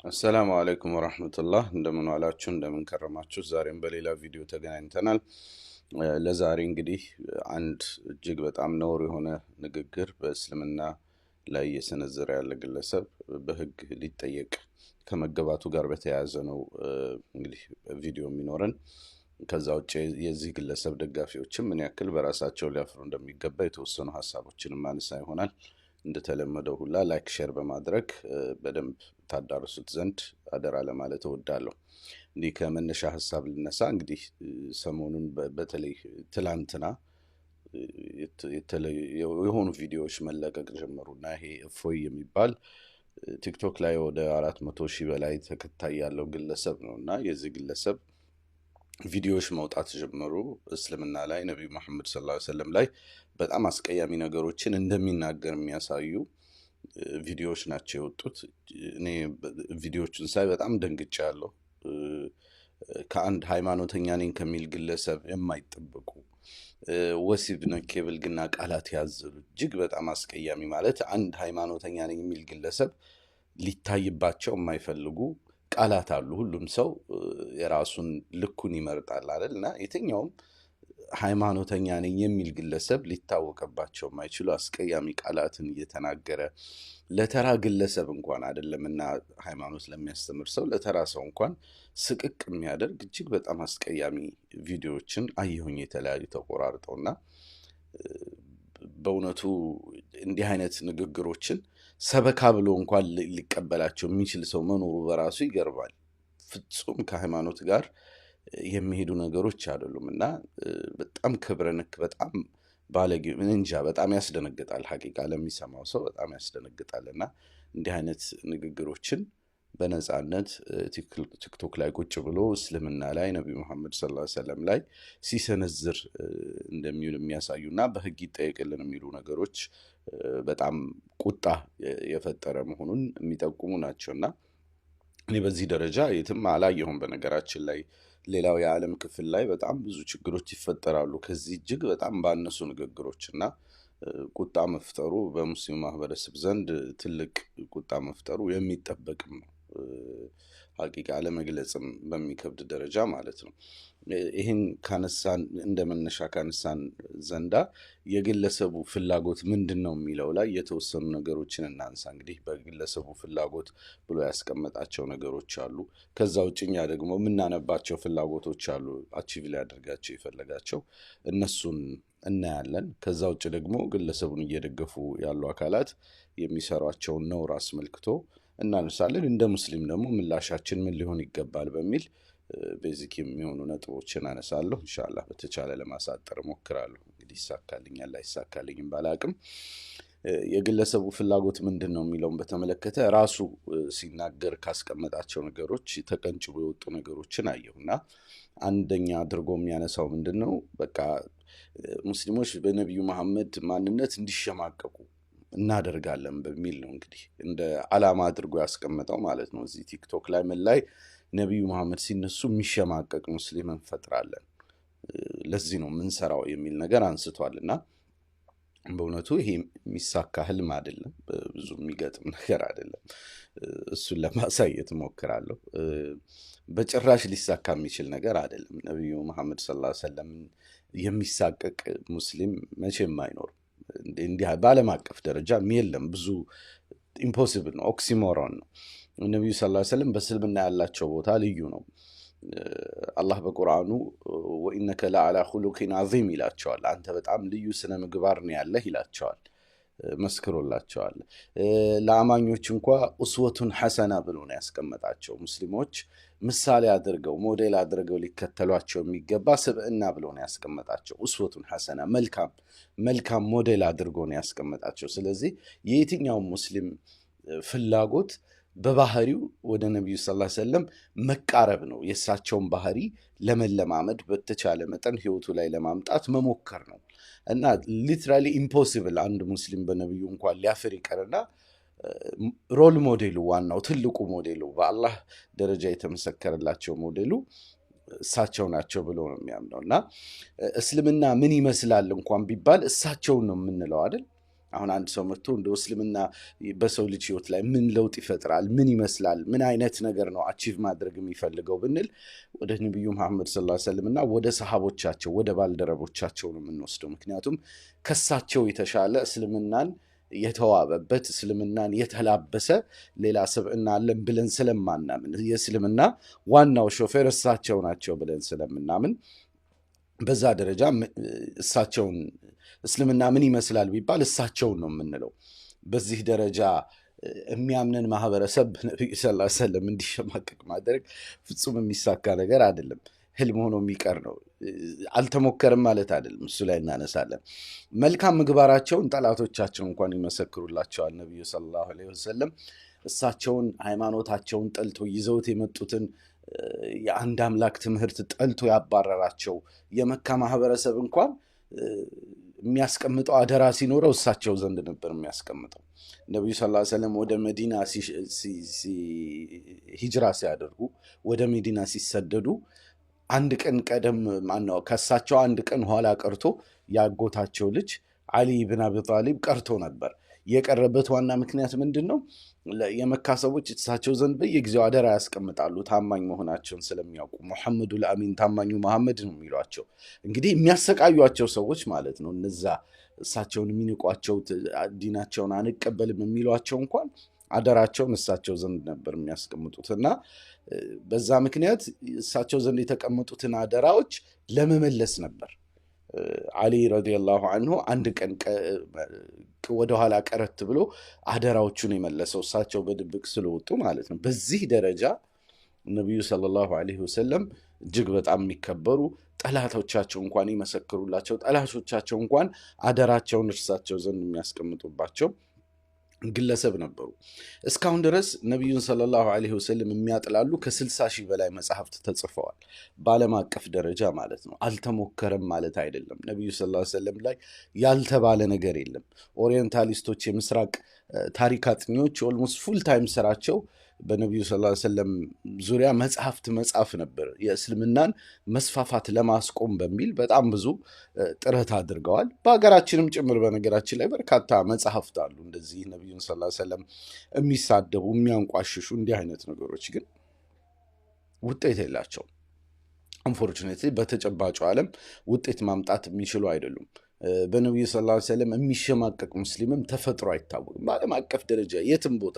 አሰላሙ አለይኩም ወራህመቱላህ እንደምን ዋላችሁ እንደምን ከረማችሁ። ዛሬም በሌላ ቪዲዮ ተገናኝተናል። ለዛሬ እንግዲህ አንድ እጅግ በጣም ነውር የሆነ ንግግር በእስልምና ላይ የሰነዘረ ያለ ግለሰብ በህግ ሊጠየቅ ከመገባቱ ጋር በተያያዘ ነው እንግዲህ ቪዲዮ የሚኖረን። ከዛ ውጭ የዚህ ግለሰብ ደጋፊዎችም ምን ያክል በራሳቸው ሊያፍሩ እንደሚገባ የተወሰኑ ሀሳቦችን ማንሳ ይሆናል። እንደተለመደው ሁላ ላይክ ሼር በማድረግ በደንብ ታዳርሱት ዘንድ አደራ ለማለት እወዳለሁ። እንዲህ ከመነሻ ሀሳብ ልነሳ። እንግዲህ ሰሞኑን በተለይ ትላንትና የሆኑ ቪዲዮዎች መለቀቅ ጀመሩና ይሄ እፎይ የሚባል ቲክቶክ ላይ ወደ 400,000 በላይ ተከታይ ያለው ግለሰብ ነው እና የዚህ ግለሰብ ቪዲዮዎች መውጣት ጀመሩ። እስልምና ላይ ነብዩ መሐመድ ሰለላሁ ዐለይሂ ወሰለም ላይ በጣም አስቀያሚ ነገሮችን እንደሚናገር የሚያሳዩ ቪዲዮዎች ናቸው የወጡት። እኔ ቪዲዮዎቹን ሳይ በጣም ደንግጫለሁ። ከአንድ ሃይማኖተኛ ነኝ ከሚል ግለሰብ የማይጠበቁ ወሲብ ነክ የብልግና ቃላት ያዘሉ እጅግ በጣም አስቀያሚ፣ ማለት አንድ ሃይማኖተኛ ነኝ የሚል ግለሰብ ሊታይባቸው የማይፈልጉ ቃላት አሉ። ሁሉም ሰው የራሱን ልኩን ይመርጣል አይደል? እና የትኛውም ሃይማኖተኛ ነኝ የሚል ግለሰብ ሊታወቅባቸው የማይችሉ አስቀያሚ ቃላትን እየተናገረ ለተራ ግለሰብ እንኳን አይደለምና ሃይማኖት ለሚያስተምር ሰው ለተራ ሰው እንኳን ስቅቅ የሚያደርግ እጅግ በጣም አስቀያሚ ቪዲዮዎችን አየሁኝ፣ የተለያዩ ተቆራርጠውና በእውነቱ እንዲህ አይነት ንግግሮችን ሰበካ ብሎ እንኳን ሊቀበላቸው የሚችል ሰው መኖሩ በራሱ ይገርማል። ፍጹም ከሃይማኖት ጋር የሚሄዱ ነገሮች አይደሉም እና በጣም ክብረ ነክ፣ በጣም ባለጌ፣ እንጃ በጣም ያስደነግጣል። ሐቂቃ ለሚሰማው ሰው በጣም ያስደነግጣል። እና እንዲህ አይነት ንግግሮችን በነጻነት ቲክቶክ ላይ ቁጭ ብሎ እስልምና ላይ ነብዩ መሐመድ ሰለላሁ ዐለይሂ ወሰለም ላይ ሲሰነዝር እንደሚውል የሚያሳዩና በህግ ይጠየቅልን የሚሉ ነገሮች በጣም ቁጣ የፈጠረ መሆኑን የሚጠቁሙ ናቸውና እኔ በዚህ ደረጃ የትም አላየሁም። በነገራችን ላይ ሌላው የዓለም ክፍል ላይ በጣም ብዙ ችግሮች ይፈጠራሉ ከዚህ እጅግ በጣም ባነሱ ንግግሮች እና ቁጣ መፍጠሩ በሙስሊም ማህበረሰብ ዘንድ ትልቅ ቁጣ መፍጠሩ የሚጠበቅም ነው። ሐቂቃ ለመግለጽም በሚከብድ ደረጃ ማለት ነው። ይህን ካነሳን እንደመነሻ ካነሳን ዘንዳ የግለሰቡ ፍላጎት ምንድነው የሚለው ላይ የተወሰኑ ነገሮችን እናንሳ። እንግዲህ በግለሰቡ ፍላጎት ብሎ ያስቀመጣቸው ነገሮች አሉ። ከዛ ውጭኛ ደግሞ የምናነባቸው ፍላጎቶች አሉ፣ አቺቭ ሊያደርጋቸው የፈለጋቸው እነሱን እናያለን። ከዛ ውጭ ደግሞ ግለሰቡን እየደገፉ ያሉ አካላት የሚሰሯቸውን ነውር አስመልክቶ እናነሳለን። እንደ ሙስሊም ደግሞ ምላሻችን ምን ሊሆን ይገባል በሚል ቤዚክ የሚሆኑ ነጥቦችን አነሳለሁ። ኢንሻአላህ በተቻለ ለማሳጠር እሞክራለሁ። እንግዲህ ይሳካልኛል አይሳካልኝም ባላቅም የግለሰቡ ፍላጎት ምንድነው የሚለውን በተመለከተ ራሱ ሲናገር ካስቀመጣቸው ነገሮች ተቀንጭቦ የወጡ ነገሮችን አየሁና አንደኛ አድርጎ የሚያነሳው ምንድነው በቃ ሙስሊሞች በነብዩ መሐመድ ማንነት እንዲሸማቀቁ እናደርጋለን በሚል ነው እንግዲህ እንደ ዓላማ አድርጎ ያስቀመጠው ማለት ነው። እዚህ ቲክቶክ ላይ ምን ላይ ነብዩ መሐመድ ሲነሱ የሚሸማቀቅ ሙስሊም እንፈጥራለን፣ ለዚህ ነው የምንሰራው የሚል ነገር አንስቷልና በእውነቱ ይሄ የሚሳካ ህልም አይደለም፣ ብዙ የሚገጥም ነገር አይደለም። እሱን ለማሳየት እሞክራለሁ። በጭራሽ ሊሳካ የሚችል ነገር አይደለም። ነብዩ መሐመድ ሰለላሁ ዐለይሂ ወሰለም የሚሳቀቅ ሙስሊም መቼም አይኖርም። እንዲህ በዓለም አቀፍ ደረጃ የለም። ብዙ ኢምፖሲብል ነው፣ ኦክሲሞሮን ነው። ነብዩ ሰለላሁ ዐለይሂ ወሰለም በእስልምና ያላቸው ቦታ ልዩ ነው። አላህ በቁርአኑ ወኢነከ ለዓላ ኹሉቂን ዐዚም ይላቸዋል። አንተ በጣም ልዩ ስነ ምግባር ነው ያለህ ይላቸዋል፣ መስክሮላቸዋል። ለአማኞች እንኳ ኡስወቱን ሐሰና ብሎ ነው ያስቀመጣቸው። ሙስሊሞች ምሳሌ አድርገው ሞዴል አድርገው ሊከተሏቸው የሚገባ ስብዕና ብሎ ነው ያስቀመጣቸው። ኡስወቱን ሐሰና መልካም ሞዴል አድርጎ ነው ያስቀመጣቸው። ስለዚህ የየትኛውም ሙስሊም ፍላጎት በባህሪው ወደ ነብዩ ሰለላሁ ዐለይሂ ወሰለም መቃረብ ነው። የእሳቸውን ባህሪ ለመለማመድ በተቻለ መጠን ህይወቱ ላይ ለማምጣት መሞከር ነው እና ሊትራሊ ኢምፖሲብል አንድ ሙስሊም በነብዩ እንኳን ሊያፍር ይቀርና ሮል ሞዴሉ፣ ዋናው ትልቁ ሞዴሉ፣ በአላህ ደረጃ የተመሰከረላቸው ሞዴሉ እሳቸው ናቸው ብሎ ነው የሚያምነው። እና እስልምና ምን ይመስላል እንኳን ቢባል እሳቸውን ነው የምንለው አይደል? አሁን አንድ ሰው መጥቶ እንደ እስልምና በሰው ልጅ ህይወት ላይ ምን ለውጥ ይፈጥራል፣ ምን ይመስላል፣ ምን አይነት ነገር ነው አቺቭ ማድረግ የሚፈልገው ብንል ወደ ነቢዩ መሐመድ ሰለላሁ ዐለይሂ ወሰለም እና ወደ ሰሃቦቻቸው ወደ ባልደረቦቻቸው ነው የምንወስደው። ምክንያቱም ከሳቸው የተሻለ እስልምናን የተዋበበት እስልምናን የተላበሰ ሌላ ስብዕና አለን ብለን ስለማናምን የእስልምና ዋናው ሾፌር እሳቸው ናቸው ብለን ስለምናምን በዛ ደረጃ እሳቸውን እስልምና ምን ይመስላል ቢባል እሳቸውን ነው የምንለው። በዚህ ደረጃ የሚያምነን ማህበረሰብ ነብዩ ሰለላሁ ዐለይሂ ወሰለም እንዲሸማቀቅ ማድረግ ፍጹም የሚሳካ ነገር አይደለም። ህልም ሆኖ የሚቀር ነው። አልተሞከረም ማለት አይደለም። እሱ ላይ እናነሳለን። መልካም ምግባራቸውን ጠላቶቻቸው እንኳን ይመሰክሩላቸዋል። ነብዩ ሰለላሁ ዐለይሂ ወሰለም እሳቸውን ሃይማኖታቸውን ጠልቶ ይዘውት የመጡትን የአንድ አምላክ ትምህርት ጠልቶ ያባረራቸው የመካ ማህበረሰብ እንኳን የሚያስቀምጠው አደራ ሲኖረው እሳቸው ዘንድ ነበር የሚያስቀምጠው። ነብዩ ሰለላሁ ዐለይሂ ወሰለም ወደ መዲና ሂጅራ ሲያደርጉ ወደ መዲና ሲሰደዱ አንድ ቀን ቀደም ማነው ከሳቸው አንድ ቀን ኋላ ቀርቶ ያጎታቸው ልጅ አሊ ኢብኑ አቢ ጣሊብ ቀርቶ ነበር። የቀረበት ዋና ምክንያት ምንድነው? የመካ ሰዎች እሳቸው ዘንድ በየጊዜው አደራ ያስቀምጣሉ፣ ታማኝ መሆናቸውን ስለሚያውቁ። ሙሐመዱል አሚን ታማኙ መሐመድ ነው የሚሏቸው። እንግዲህ የሚያሰቃዩቸው ሰዎች ማለት ነው። እነዛ እሳቸውን የሚንቋቸው ዲናቸውን አንቀበልም የሚሏቸው እንኳን አደራቸውን እሳቸው ዘንድ ነበር የሚያስቀምጡት እና በዛ ምክንያት እሳቸው ዘንድ የተቀመጡትን አደራዎች ለመመለስ ነበር አሊ ረዲየላሁ ዐንሁ አንድ ቀን ወደኋላ ቀረት ብሎ አደራዎቹን የመለሰው እሳቸው በድብቅ ስለወጡ ማለት ነው። በዚህ ደረጃ ነብዩ ሰለላሁ ዐለይሂ ወሰለም እጅግ በጣም የሚከበሩ ጠላቶቻቸው እንኳን ይመሰክሩላቸው፣ ጠላቶቻቸው እንኳን አደራቸውን እርሳቸው ዘንድ የሚያስቀምጡባቸው ግለሰብ ነበሩ። እስካሁን ድረስ ነብዩን ሰለላሁ ዐለይሂ ወሰለም የሚያጥላሉ ከ60 ሺህ በላይ መጽሐፍት ተጽፈዋል፣ በዓለም አቀፍ ደረጃ ማለት ነው። አልተሞከረም ማለት አይደለም። ነብዩ ሰለላሁ ዐለይሂ ወሰለም ላይ ያልተባለ ነገር የለም። ኦሪየንታሊስቶች፣ የምስራቅ ታሪክ አጥኚዎች ኦልሞስት ፉል ታይም ስራቸው በነብዩ ሰለላሁ ዐለይሂ ወሰለም ዙሪያ መጽሐፍት መጻፍ ነበር። የእስልምናን መስፋፋት ለማስቆም በሚል በጣም ብዙ ጥረት አድርገዋል። በሀገራችንም ጭምር በነገራችን ላይ በርካታ መጽሐፍት አሉ እንደዚህ ነብዩን ሰለላሁ ዐለይሂ ወሰለም የሚሳደቡ የሚያንቋሽሹ እንዲህ አይነት ነገሮች ግን ውጤት የላቸውም። አንፎርቹኔትሊ በተጨባጩ ዓለም ውጤት ማምጣት የሚችሉ አይደሉም። በነብዩ ሰለላሁ ዐለይሂ ወሰለም የሚሸማቀቅ ሙስሊምም ተፈጥሮ አይታወቅም። በዓለም አቀፍ ደረጃ የትም ቦታ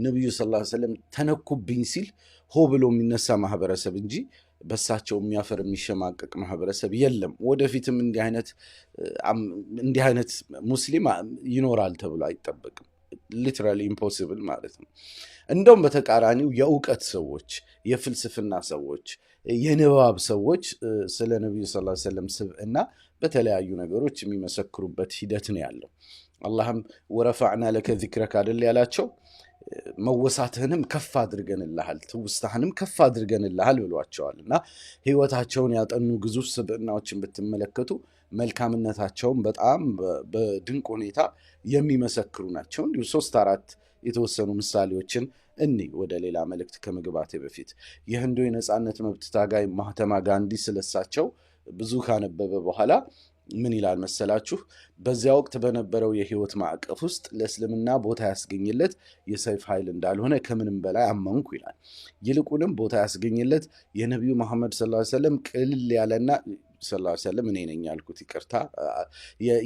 ነብዩ ሰለላሁ ዐለይሂ ወሰለም ተነኩብኝ ሲል ሆ ብሎ የሚነሳ ማህበረሰብ እንጂ በሳቸው የሚያፈር የሚሸማቀቅ ማህበረሰብ የለም። ወደፊትም እንዲህ አይነት ሙስሊም ይኖራል ተብሎ አይጠበቅም። ሊትራሊ ኢምፖሲብል ማለት ነው። እንደውም በተቃራኒው የእውቀት ሰዎች፣ የፍልስፍና ሰዎች፣ የንባብ ሰዎች ስለ ነብዩ ሰለላሁ ዐለይሂ ወሰለም ስብዕና በተለያዩ ነገሮች የሚመሰክሩበት ሂደት ነው ያለው። አላህም ወረፈዕና ለከ ዚክረከ አይደል ያላቸው፣ መወሳትህንም ከፍ አድርገንልሃል፣ ትውስታህንም ከፍ አድርገንልሃል ብሏቸዋል። እና ህይወታቸውን ያጠኑ ግዙፍ ስብዕናዎችን ብትመለከቱ መልካምነታቸውን በጣም በድንቅ ሁኔታ የሚመሰክሩ ናቸው። እንዲሁ 3-4 የተወሰኑ ምሳሌዎችን እኒ ወደ ሌላ መልእክት ከመግባቴ በፊት የህንዱ የነጻነት መብት ታጋይ ማህተማ ጋንዲ ስለሳቸው ብዙ ካነበበ በኋላ ምን ይላል መሰላችሁ? በዚያ ወቅት በነበረው የህይወት ማዕቀፍ ውስጥ ለእስልምና ቦታ ያስገኝለት የሰይፍ ኃይል እንዳልሆነ ከምንም በላይ አመንኩ ይላል። ይልቁንም ቦታ ያስገኝለት የነቢዩ መሐመድ ሰለላሁ ዐለይሂ ወሰለም ቅልል ያለና ሰለላሁ ዐለይሂ ወሰለም እኔ ነኝ ያልኩት ይቅርታ፣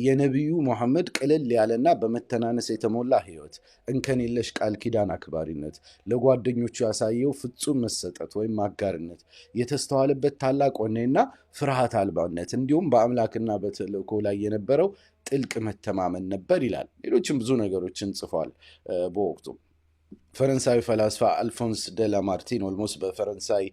የነቢዩ መሐመድ ቅልል ያለና በመተናነስ የተሞላ ህይወት፣ እንከን የለሽ ቃል ኪዳን አክባሪነት፣ ለጓደኞቹ ያሳየው ፍጹም መሰጠት ወይም አጋርነት፣ የተስተዋለበት ታላቅ ወኔና ፍርሃት አልባነት እንዲሁም በአምላክና በተልእኮ ላይ የነበረው ጥልቅ መተማመን ነበር ይላል። ሌሎችም ብዙ ነገሮችን ጽፏል በወቅቱ። ፈረንሳዊ ፈላስፋ አልፎንስ ደ ላማርቲን ኦልሞስት በፈረንሳይ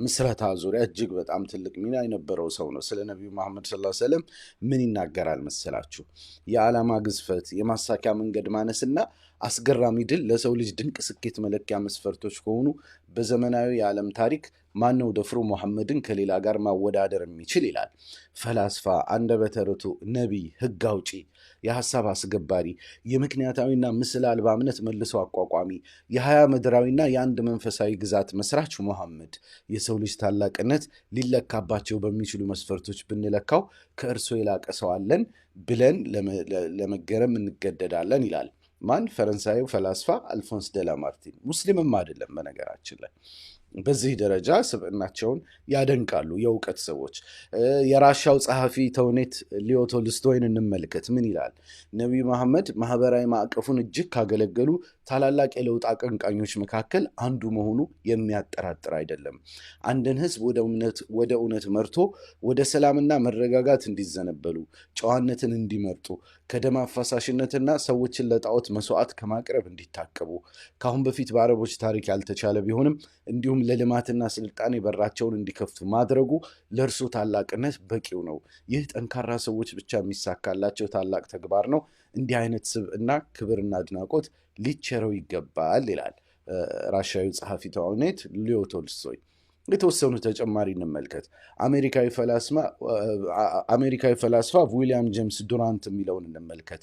ምስረታ ዙሪያ እጅግ በጣም ትልቅ ሚና የነበረው ሰው ነው። ስለ ነቢዩ መሐመድ ሰለላሁ ዐለይሂ ወሰለም ምን ይናገራል መሰላችሁ? የዓላማ ግዝፈት፣ የማሳኪያ መንገድ ማነስና አስገራሚ ድል ለሰው ልጅ ድንቅ ስኬት መለኪያ መስፈርቶች ከሆኑ በዘመናዊ የዓለም ታሪክ ማነው ደፍሮ መሐመድን ከሌላ ጋር ማወዳደር የሚችል ይላል። ፈላስፋ፣ አንደበተ ርቱዕ፣ ነቢይ፣ ህግ አውጪ፣ የሐሳብ አስገባሪ፣ የምክንያታዊና ምስል አልባ እምነት መልሶ አቋቋሚ፣ የሀያ ምድራዊና የአንድ መንፈሳዊ ግዛት መስራች ሙሐመድ የሰው ልጅ ታላቅነት ሊለካባቸው በሚችሉ መስፈርቶች ብንለካው ከእርሶ የላቀ ሰው አለን ብለን ለመገረም እንገደዳለን ይላል። ማን? ፈረንሳዩ ፈላስፋ አልፎንስ ደላማርቲን። ሙስሊምም አይደለም በነገራችን ላይ። በዚህ ደረጃ ስብዕናቸውን ያደንቃሉ የእውቀት ሰዎች። የራሻው ጸሐፊ ተውኔት ሊዮ ቶልስቶይን እንመልከት። ምን ይላል? ነቢዩ መሐመድ ማህበራዊ ማዕቀፉን እጅግ ካገለገሉ ታላላቅ የለውጥ አቀንቃኞች መካከል አንዱ መሆኑ የሚያጠራጥር አይደለም። አንድን ህዝብ ወደ እውነት መርቶ ወደ ሰላምና መረጋጋት እንዲዘነበሉ፣ ጨዋነትን እንዲመርጡ፣ ከደም አፋሳሽነትና ሰዎችን ለጣዖት መስዋዕት ከማቅረብ እንዲታቀቡ ከአሁን በፊት በአረቦች ታሪክ ያልተቻለ ቢሆንም እንዲሁም ለልማትና ስልጣኔ በራቸውን እንዲከፍቱ ማድረጉ ለእርሱ ታላቅነት በቂው ነው። ይህ ጠንካራ ሰዎች ብቻ የሚሳካላቸው ታላቅ ተግባር ነው። እንዲህ አይነት ስብዕና ክብርና አድናቆት ሊቸረው ይገባል ይላል ራሻዊ ጸሐፊ ተውኔት ሊዮ ቶልስቶይ። የተወሰኑ ተጨማሪ እንመልከት። አሜሪካዊ ፈላስፋ ዊሊያም ጄምስ ዱራንት የሚለውን እንመልከት።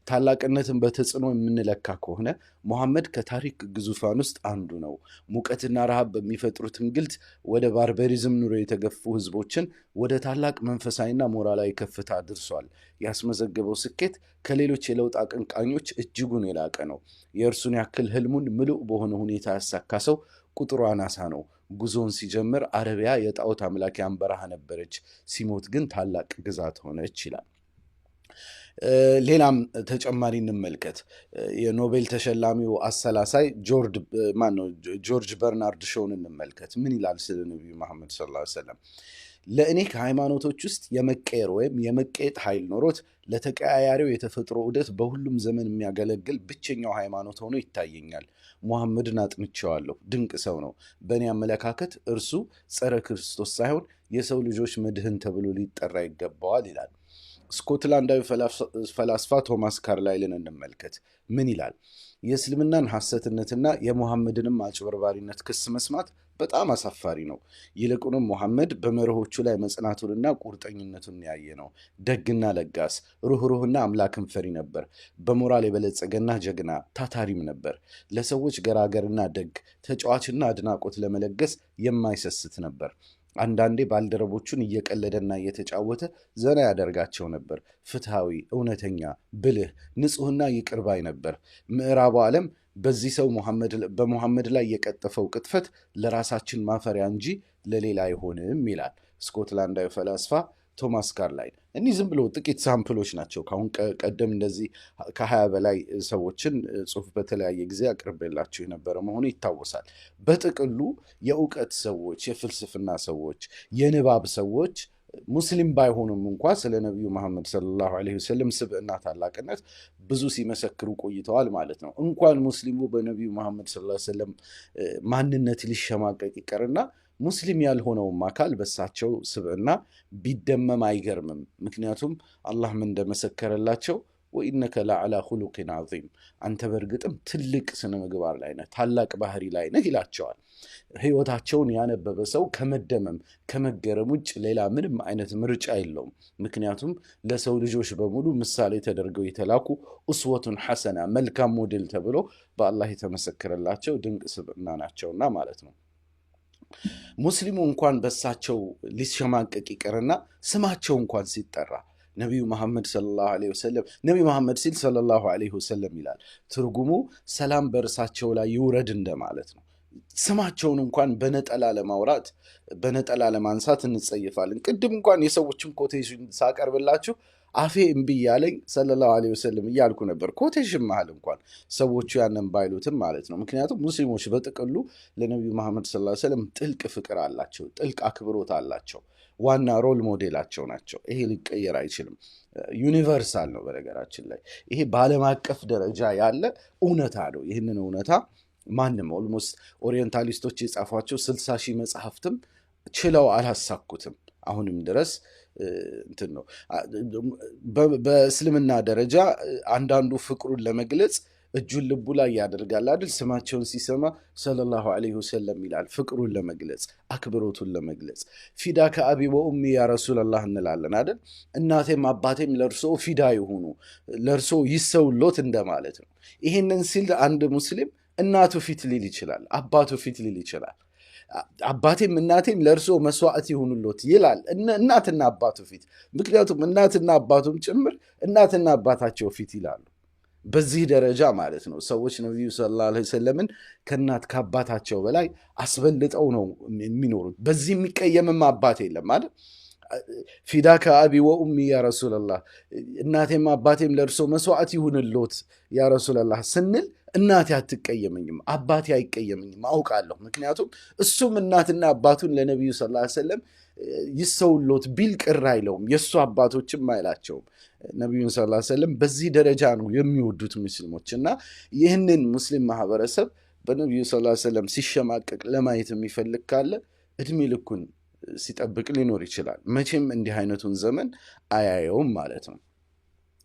ታላቅነትን በተጽዕኖ የምንለካ ከሆነ ሙሐመድ ከታሪክ ግዙፋን ውስጥ አንዱ ነው። ሙቀትና ረሃብ በሚፈጥሩት እንግልት ወደ ባርበሪዝም ኑሮ የተገፉ ህዝቦችን ወደ ታላቅ መንፈሳዊና ሞራላዊ ከፍታ አድርሷል። ያስመዘገበው ስኬት ከሌሎች የለውጥ አቀንቃኞች እጅጉን የላቀ ነው። የእርሱን ያክል ህልሙን ምሉእ በሆነ ሁኔታ ያሳካ ሰው ቁጥሩ አናሳ ነው። ጉዞውን ሲጀምር አረቢያ የጣዖት አምላኪያን በረሃ ነበረች፣ ሲሞት ግን ታላቅ ግዛት ሆነች ይላል። ሌላም ተጨማሪ እንመልከት። የኖቤል ተሸላሚው አሰላሳይ ጆርጅ በርናርድ ሾውን እንመልከት። ምን ይላል ስለ ነቢዩ መሐመድ ሰለላሁ ዐለይሂ ወሰለም? ለእኔ ከሃይማኖቶች ውስጥ የመቀየር ወይም የመቀየጥ ኃይል ኖሮት ለተቀያያሪው የተፈጥሮ ዑደት በሁሉም ዘመን የሚያገለግል ብቸኛው ሃይማኖት ሆኖ ይታየኛል። ሙሐመድን አጥንቼዋለሁ። ድንቅ ሰው ነው። በእኔ አመለካከት እርሱ ጸረ ክርስቶስ ሳይሆን የሰው ልጆች መድህን ተብሎ ሊጠራ ይገባዋል ይላል። ስኮትላንዳዊ ፈላስፋ ቶማስ ካርላይልን እንመልከት። ምን ይላል? የእስልምናን ሐሰትነትና የሙሐመድንም አጭበርባሪነት ክስ መስማት በጣም አሳፋሪ ነው። ይልቁንም ሙሐመድ በመርሆቹ ላይ መጽናቱንና ቁርጠኝነቱን ያየ ነው። ደግና ለጋስ፣ ሩህሩህና አምላክን ፈሪ ነበር። በሞራል የበለጸገና ጀግና፣ ታታሪም ነበር። ለሰዎች ገራገርና ደግ፣ ተጫዋችና አድናቆት ለመለገስ የማይሰስት ነበር። አንዳንዴ ባልደረቦቹን እየቀለደና እየተጫወተ ዘና ያደርጋቸው ነበር። ፍትሐዊ፣ እውነተኛ፣ ብልህ፣ ንጹሕና ይቅር ባይ ነበር። ምዕራቡ ዓለም በዚህ ሰው በሙሐመድ ላይ የቀጠፈው ቅጥፈት ለራሳችን ማፈሪያ እንጂ ለሌላ አይሆንም ይላል ስኮትላንዳዊ ፈላስፋ ቶማስ ካርላይል። እኒህ ዝም ብሎ ጥቂት ሳምፕሎች ናቸው። ከአሁን ቀደም እንደዚህ ከ20 በላይ ሰዎችን ጽሑፍ በተለያየ ጊዜ አቅርቤላቸው የነበረ መሆኑ ይታወሳል። በጥቅሉ የእውቀት ሰዎች፣ የፍልስፍና ሰዎች፣ የንባብ ሰዎች ሙስሊም ባይሆኑም እንኳ ስለ ነቢዩ መሐመድ ሰለላሁ ዐለይሂ ወሰለም ስብዕና ታላቅነት ብዙ ሲመሰክሩ ቆይተዋል ማለት ነው። እንኳን ሙስሊሙ በነቢዩ መሐመድ ሰለላሁ ዐለይሂ ወሰለም ማንነት ሊሸማቀቅ ይቀርና ሙስሊም ያልሆነውም አካል በሳቸው ስብዕና ቢደመም አይገርምም። ምክንያቱም አላህ ምን እንደመሰከረላቸው ወኢነከ ለዓላ ኹሉቂን ዐዚም፣ አንተ በእርግጥም ትልቅ ስነ ምግባር ላይ ነህ፣ ታላቅ ባህሪ ላይ ነህ ይላቸዋል። ህይወታቸውን ያነበበ ሰው ከመደመም ከመገረም ውጭ ሌላ ምንም አይነት ምርጫ የለውም። ምክንያቱም ለሰው ልጆች በሙሉ ምሳሌ ተደርገው የተላኩ ኡስወቱን ሐሰና፣ መልካም ሞዴል ተብሎ በአላህ የተመሰከረላቸው ድንቅ ስብዕና ናቸውና ማለት ነው። ሙስሊሙ እንኳን በሳቸው ሊሸማቀቅ ይቀርና ስማቸው እንኳን ሲጠራ ነቢዩ መሐመድ ሰለላሁ ዐለይሂ ወሰለም፣ ነቢዩ መሐመድ ሲል ሰለላሁ ዐለይሂ ወሰለም ይላል። ትርጉሙ ሰላም በእርሳቸው ላይ ይውረድ እንደማለት ነው። ስማቸውን እንኳን በነጠላ ለማውራት በነጠላ ለማንሳት እንጸይፋለን። ቅድም እንኳን የሰዎችን ኮቴሽን ሳቀርብላችሁ አፌ እምቢ ያለኝ ሰለላሁ ዐለይሂ ወሰለም እያልኩ ነበር። ኮቴሽን መሃል እንኳን ሰዎቹ ያንን ባይሉትም ማለት ነው። ምክንያቱም ሙስሊሞች በጥቅሉ ለነቢዩ መሐመድ ሰለላሁ ዐለይሂ ወሰለም ጥልቅ ፍቅር አላቸው፣ ጥልቅ አክብሮት አላቸው። ዋና ሮል ሞዴላቸው ናቸው። ይሄ ሊቀየር አይችልም። ዩኒቨርሳል ነው። በነገራችን ላይ ይሄ በዓለም አቀፍ ደረጃ ያለ እውነታ ነው። ይህንን እውነታ ማንም ኦልሞስት ኦሪየንታሊስቶች የጻፏቸው 60 ሺህ መጽሐፍትም ችለው አላሳኩትም። አሁንም ድረስ እንትን ነው። በእስልምና ደረጃ አንዳንዱ ፍቅሩን ለመግለጽ እጁን ልቡ ላይ ያደርጋል አይደል? ስማቸውን ሲሰማ ሰለላሁ ዐለይሂ ወሰለም ይላል፣ ፍቅሩን ለመግለጽ አክብሮቱን ለመግለጽ። ፊዳ ከአቢ ወኡሚ ያ ረሱለላህ እንላለን አይደል? እናቴም አባቴም ለእርሶ ፊዳ ይሁኑ፣ ለእርሶ ይሰውሎት እንደማለት ነው። ይህንን ሲል አንድ ሙስሊም እናቱ ፊት ሊል ይችላል፣ አባቱ ፊት ሊል ይችላል። አባቴም እናቴም ለእርሶ መስዋዕት ይሁኑሎት ይላል እናትና አባቱ ፊት። ምክንያቱም እናትና አባቱም ጭምር እናትና አባታቸው ፊት ይላሉ። በዚህ ደረጃ ማለት ነው ሰዎች ነቢዩ ሰለላሁ ዐለይሂ ወሰለምን ከእናት ከአባታቸው በላይ አስበልጠው ነው የሚኖሩት። በዚህ የሚቀየምም አባት የለም ማለት ፊዳከ አቢ ወኡሚ ያ ረሱለላህ፣ እናቴም አባቴም ለእርሶ መስዋዕት ይሁንሎት ያ ረሱለላህ ስንል እናቴ አትቀየመኝም፣ አባቴ አይቀየመኝም አውቃለሁ። ምክንያቱም እሱም እናትና አባቱን ለነቢዩ ሰለላሁ ዐለይሂ ወሰለም ይሰውሎት ቢል ቅር አይለውም፣ የእሱ አባቶችም አይላቸውም። ነቢዩን ሰለላሁ ዐለይሂ ወሰለም በዚህ ደረጃ ነው የሚወዱት ሙስሊሞች። እና ይህንን ሙስሊም ማህበረሰብ በነቢዩ ሰለላሁ ዐለይሂ ወሰለም ሲሸማቀቅ ለማየት የሚፈልግ ካለ እድሜ ልኩን ሲጠብቅ ሊኖር ይችላል። መቼም እንዲህ አይነቱን ዘመን አያየውም ማለት ነው።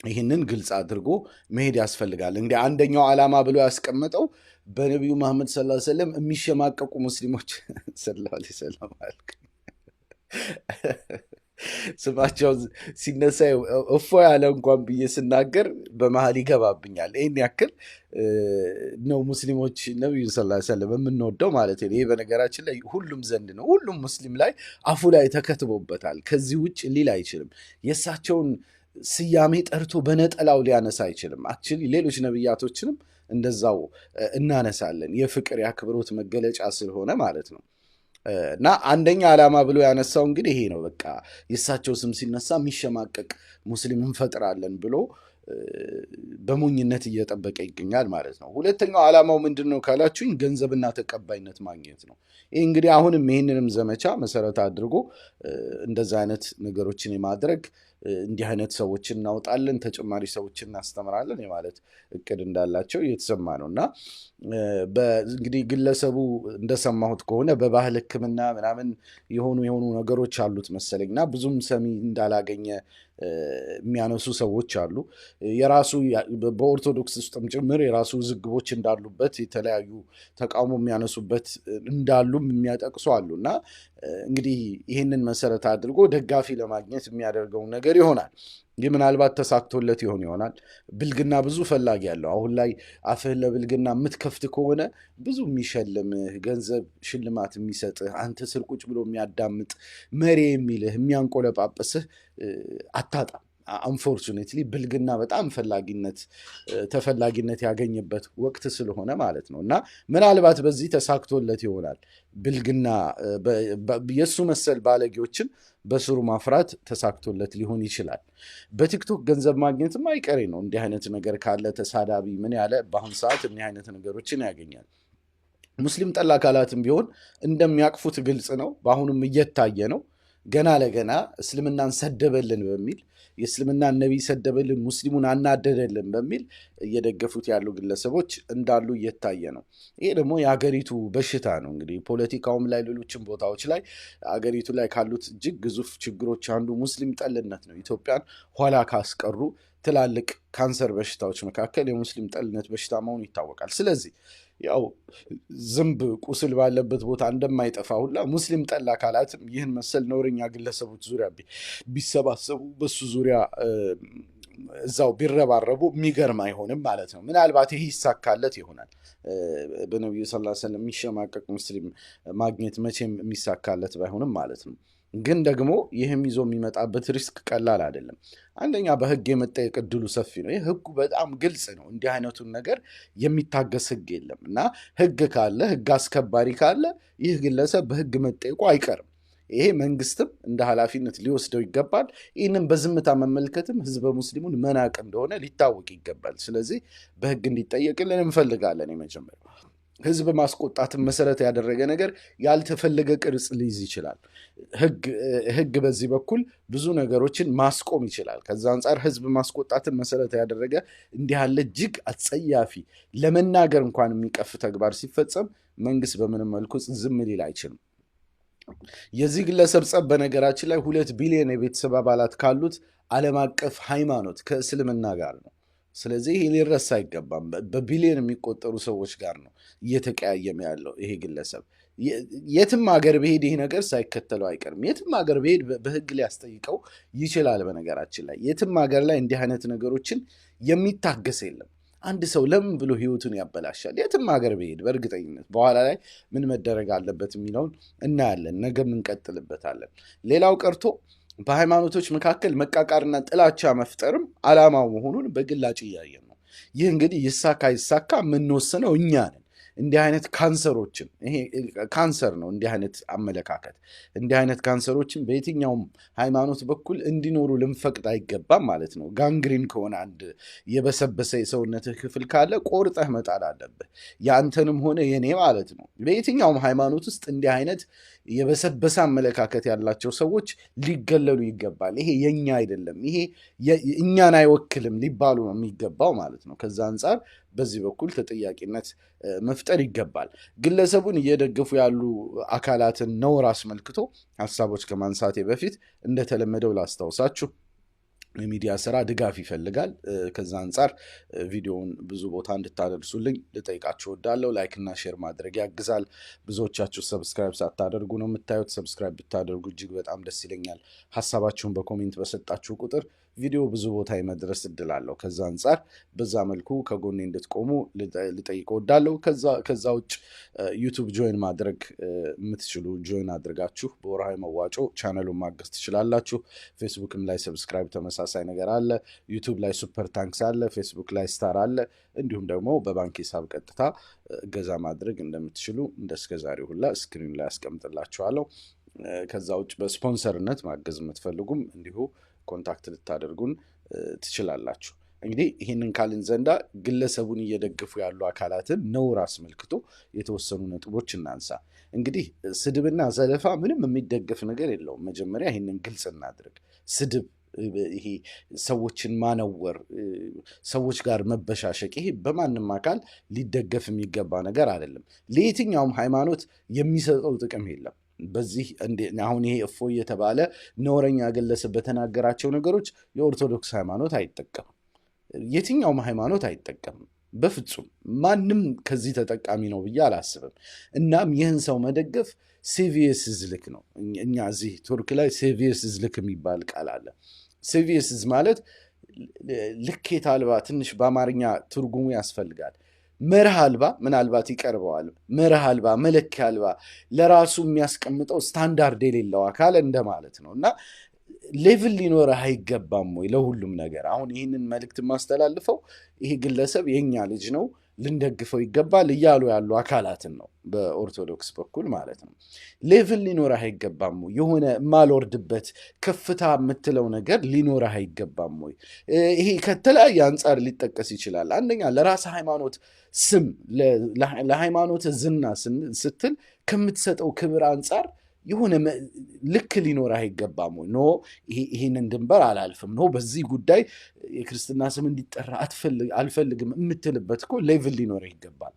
ይህንን ግልጽ አድርጎ መሄድ ያስፈልጋል። እንግዲህ አንደኛው ዓላማ ብሎ ያስቀመጠው በነቢዩ መሐመድ ሰለላሁ ዐለይሂ ወሰለም የሚሸማቀቁ ሙስሊሞች ሰለላሁ ዐለይሂ ወሰለም ስማቸው ሲነሳ እፎ ያለ እንኳን ብዬ ስናገር በመሀል ይገባብኛል። ይህን ያክል ነው ሙስሊሞች ነቢዩን ሰለላሁ ዐለይሂ ወሰለም የምንወደው ማለት ነው። ይህ በነገራችን ላይ ሁሉም ዘንድ ነው፣ ሁሉም ሙስሊም ላይ አፉ ላይ ተከትቦበታል። ከዚህ ውጭ ሊል አይችልም። የእሳቸውን ስያሜ ጠርቶ በነጠላው ሊያነሳ አይችልም። አክቹዋሊ ሌሎች ነቢያቶችንም እንደዛው እናነሳለን፣ የፍቅር የአክብሮት መገለጫ ስለሆነ ማለት ነው። እና አንደኛ ዓላማ ብሎ ያነሳው እንግዲህ ይሄ ነው። በቃ የእሳቸው ስም ሲነሳ የሚሸማቀቅ ሙስሊም እንፈጥራለን ብሎ በሞኝነት እየጠበቀ ይገኛል ማለት ነው። ሁለተኛው ዓላማው ምንድን ነው ካላችሁኝ፣ ገንዘብና ተቀባይነት ማግኘት ነው። ይህ እንግዲህ አሁንም ይህንንም ዘመቻ መሰረት አድርጎ እንደዛ አይነት ነገሮችን የማድረግ እንዲህ አይነት ሰዎችን እናውጣለን፣ ተጨማሪ ሰዎችን እናስተምራለን የማለት እቅድ እንዳላቸው እየተሰማ ነው። እና እንግዲህ ግለሰቡ እንደሰማሁት ከሆነ በባህል ሕክምና ምናምን የሆኑ ነገሮች አሉት መሰለኝ እና ብዙም ሰሚ እንዳላገኘ የሚያነሱ ሰዎች አሉ። የራሱ በኦርቶዶክስ ውስጥም ጭምር የራሱ ውዝግቦች እንዳሉበት፣ የተለያዩ ተቃውሞ የሚያነሱበት እንዳሉም የሚያጠቅሱ አሉ። እና እንግዲህ ይህንን መሰረት አድርጎ ደጋፊ ለማግኘት የሚያደርገው ነገር ይሆናል። ይህ ምናልባት ተሳክቶለት ይሆናል። ብልግና ብዙ ፈላጊ ያለው አሁን ላይ አፍህን ለብልግና የምትከፍት ከሆነ ብዙ የሚሸልምህ ገንዘብ ሽልማት የሚሰጥህ አንተ ስር ቁጭ ብሎ የሚያዳምጥ መሪ የሚልህ የሚያንቆለጳጵስህ አታጣም። አንፎርቹኔትሊ ብልግና በጣም ተፈላጊነት ያገኘበት ወቅት ስለሆነ ማለት ነው። እና ምናልባት በዚህ ተሳክቶለት ይሆናል። ብልግና የእሱ መሰል ባለጌዎችን በስሩ ማፍራት ተሳክቶለት ሊሆን ይችላል። በቲክቶክ ገንዘብ ማግኘትም አይቀሬ ነው። እንዲህ አይነት ነገር ካለ ተሳዳቢ ምን ያለ በአሁኑ ሰዓት እንዲህ አይነት ነገሮችን ያገኛል። ሙስሊም ጠላ አካላትም ቢሆን እንደሚያቅፉት ግልጽ ነው። በአሁኑም እየታየ ነው። ገና ለገና እስልምናን ሰደበልን በሚል የእስልምናን ነቢይ ሰደበልን፣ ሙስሊሙን አናደደልን በሚል እየደገፉት ያሉ ግለሰቦች እንዳሉ እየታየ ነው። ይሄ ደግሞ የአገሪቱ በሽታ ነው። እንግዲህ ፖለቲካውም ላይ ሌሎችም ቦታዎች ላይ አገሪቱ ላይ ካሉት እጅግ ግዙፍ ችግሮች አንዱ ሙስሊም ጠልነት ነው። ኢትዮጵያን ኋላ ካስቀሩ ትላልቅ ካንሰር በሽታዎች መካከል የሙስሊም ጠልነት በሽታ መሆኑ ይታወቃል። ስለዚህ ያው ዝንብ ቁስል ባለበት ቦታ እንደማይጠፋ ሁላ ሙስሊም ጠል አካላትም ይህን መሰል ነውረኛ ግለሰቦች ዙሪያ ቢሰባሰቡ በሱ ዙሪያ እዛው ቢረባረቡ የሚገርም አይሆንም ማለት ነው። ምናልባት ይህ ይሳካለት ይሆናል። በነቢዩ ሰለላሁ ዐለይሂ ወሰለም የሚሸማቀቅ ሙስሊም ማግኘት መቼም የሚሳካለት ባይሆንም ማለት ነው። ግን ደግሞ ይህም ይዞ የሚመጣበት ሪስክ ቀላል አይደለም። አንደኛ በህግ የመጠየቅ እድሉ ሰፊ ነው። ይህ ህጉ በጣም ግልጽ ነው። እንዲህ አይነቱን ነገር የሚታገስ ህግ የለም እና ህግ ካለ፣ ህግ አስከባሪ ካለ ይህ ግለሰብ በህግ መጠየቁ አይቀርም። ይሄ መንግስትም እንደ ኃላፊነት ሊወስደው ይገባል። ይህንም በዝምታ መመልከትም ህዝበ ሙስሊሙን መናቅ እንደሆነ ሊታወቅ ይገባል። ስለዚህ በህግ እንዲጠየቅልን እንፈልጋለን። የመጀመሪያው ህዝብ ማስቆጣትን መሰረት ያደረገ ነገር ያልተፈለገ ቅርጽ ሊይዝ ይችላል። ህግ በዚህ በኩል ብዙ ነገሮችን ማስቆም ይችላል። ከዛ አንጻር ህዝብ ማስቆጣትን መሰረት ያደረገ እንዲህ ያለ እጅግ አጸያፊ ለመናገር እንኳን የሚቀፍ ተግባር ሲፈጸም መንግስት በምንም መልኩ ዝም ሊል አይችልም። የዚህ ግለሰብ ጸብ በነገራችን ላይ 2 ቢሊዮን የቤተሰብ አባላት ካሉት ዓለም አቀፍ ሃይማኖት ከእስልምና ጋር ነው። ስለዚህ ይሄ ሊረሳ አይገባም። በቢሊዮን የሚቆጠሩ ሰዎች ጋር ነው እየተቀያየመ ያለው ይሄ ግለሰብ። የትም ሀገር ብሄድ ይሄ ነገር ሳይከተለው አይቀርም። የትም ሀገር ብሄድ በህግ ሊያስጠይቀው ይችላል። በነገራችን ላይ የትም ሀገር ላይ እንዲህ አይነት ነገሮችን የሚታገስ የለም። አንድ ሰው ለምን ብሎ ህይወቱን ያበላሻል? የትም ሀገር ብሄድ በእርግጠኝነት በኋላ ላይ ምን መደረግ አለበት የሚለውን እናያለን። ነገም እንቀጥልበታለን። ሌላው ቀርቶ በሃይማኖቶች መካከል መቃቃርና ጥላቻ መፍጠርም ዓላማው መሆኑን በግላጭ እያየን ነው። ይህ እንግዲህ ይሳካ ይሳካ የምንወስነው እኛ ነን። እንዲህ አይነት ካንሰሮችን ይሄ ካንሰር ነው። እንዲህ አይነት አመለካከት እንዲህ አይነት ካንሰሮችን በየትኛውም ሃይማኖት በኩል እንዲኖሩ ልንፈቅድ አይገባም ማለት ነው። ጋንግሪን ከሆነ አንድ የበሰበሰ የሰውነትህ ክፍል ካለ ቆርጠህ መጣል አለብህ። ያንተንም ሆነ የኔ ማለት ነው። በየትኛውም ሃይማኖት ውስጥ እንዲህ አይነት የበሰበሰ አመለካከት ያላቸው ሰዎች ሊገለሉ ይገባል። ይሄ የኛ አይደለም፣ ይሄ እኛን አይወክልም ሊባሉ ነው የሚገባው ማለት ነው። ከዛ አንጻር በዚህ በኩል ተጠያቂነት መፍጠር ይገባል። ግለሰቡን እየደገፉ ያሉ አካላትን ነውር አስመልክቶ ሀሳቦች ከማንሳቴ በፊት እንደተለመደው ላስታውሳችሁ የሚዲያ ስራ ድጋፍ ይፈልጋል። ከዛ አንጻር ቪዲዮውን ብዙ ቦታ እንድታደርሱልኝ ልጠይቃችሁ እወዳለሁ። ላይክ እና ሼር ማድረግ ያግዛል። ብዙዎቻችሁ ሰብስክራይብ ሳታደርጉ ነው የምታዩት። ሰብስክራይብ ብታደርጉ እጅግ በጣም ደስ ይለኛል። ሀሳባችሁን በኮሜንት በሰጣችሁ ቁጥር ቪዲዮ ብዙ ቦታ የመድረስ እድል አለው። ከዛ አንጻር በዛ መልኩ ከጎኔ እንድትቆሙ ልጠይቅ እወዳለሁ። ከዛ ውጭ ዩቱብ ጆይን ማድረግ የምትችሉ ጆይን አድርጋችሁ በወርሃዊ መዋጮ ቻናሉን ማገዝ ትችላላችሁ። ፌስቡክም ላይ ሰብስክራይብ ተመሳሳይ ነገር አለ። ዩቱብ ላይ ሱፐር ታንክስ አለ። ፌስቡክ ላይ ስታር አለ። እንዲሁም ደግሞ በባንክ ሂሳብ ቀጥታ እገዛ ማድረግ እንደምትችሉ እንደስከዛሬ ሁላ ስክሪን ላይ አስቀምጥላችኋለሁ። ከዛ ውጭ በስፖንሰርነት ማገዝ የምትፈልጉም እንዲሁ ኮንታክት ልታደርጉን ትችላላችሁ። እንግዲህ ይህንን ካልን ዘንዳ ግለሰቡን እየደገፉ ያሉ አካላትን ነውር አስመልክቶ የተወሰኑ ነጥቦች እናንሳ። እንግዲህ ስድብና ዘለፋ ምንም የሚደገፍ ነገር የለውም። መጀመሪያ ይህንን ግልጽ እናድርግ። ስድብ፣ ይሄ ሰዎችን ማነወር፣ ሰዎች ጋር መበሻሸቅ፣ ይሄ በማንም አካል ሊደገፍ የሚገባ ነገር አይደለም። ለየትኛውም ሃይማኖት የሚሰጠው ጥቅም የለም። በዚህ አሁን ይሄ እፎይ የተባለ ነውረኛ ግለሰብ በተናገራቸው ነገሮች የኦርቶዶክስ ሃይማኖት አይጠቀምም። የትኛውም ሃይማኖት አይጠቀምም። በፍጹም ማንም ከዚህ ተጠቃሚ ነው ብዬ አላስብም። እናም ይህን ሰው መደገፍ ሴቪየስ ዝልክ ነው። እኛ እዚህ ቱርክ ላይ ሴቪየስ ዝልክ የሚባል ቃል አለ። ሴቪየስ ማለት ልኬት አልባ፣ ትንሽ በአማርኛ ትርጉሙ ያስፈልጋል። መርህ አልባ ምናልባት ይቀርበዋል። መርህ አልባ፣ መለኪያ አልባ፣ ለራሱ የሚያስቀምጠው ስታንዳርድ የሌለው አካል እንደማለት ነው። እና ሌቭል ሊኖረህ አይገባም ወይ ለሁሉም ነገር? አሁን ይህንን መልእክት የማስተላልፈው ይሄ ግለሰብ የኛ ልጅ ነው፣ ልንደግፈው ይገባል እያሉ ያሉ አካላትን ነው፣ በኦርቶዶክስ በኩል ማለት ነው። ሌቭል ሊኖረህ አይገባም ወይ? የሆነ የማልወርድበት ከፍታ የምትለው ነገር ሊኖረህ አይገባም ወይ? ይሄ ከተለያየ አንጻር ሊጠቀስ ይችላል። አንደኛ ለራስ ሃይማኖት ስም፣ ለሃይማኖት ዝና ስትል ከምትሰጠው ክብር አንጻር የሆነ ልክ ሊኖር አይገባም ወይ? ኖ ይሄንን ድንበር አላልፍም፣ ኖ በዚህ ጉዳይ የክርስትና ስም እንዲጠራ አልፈልግም የምትልበት እኮ ሌቭል ሊኖር ይገባል።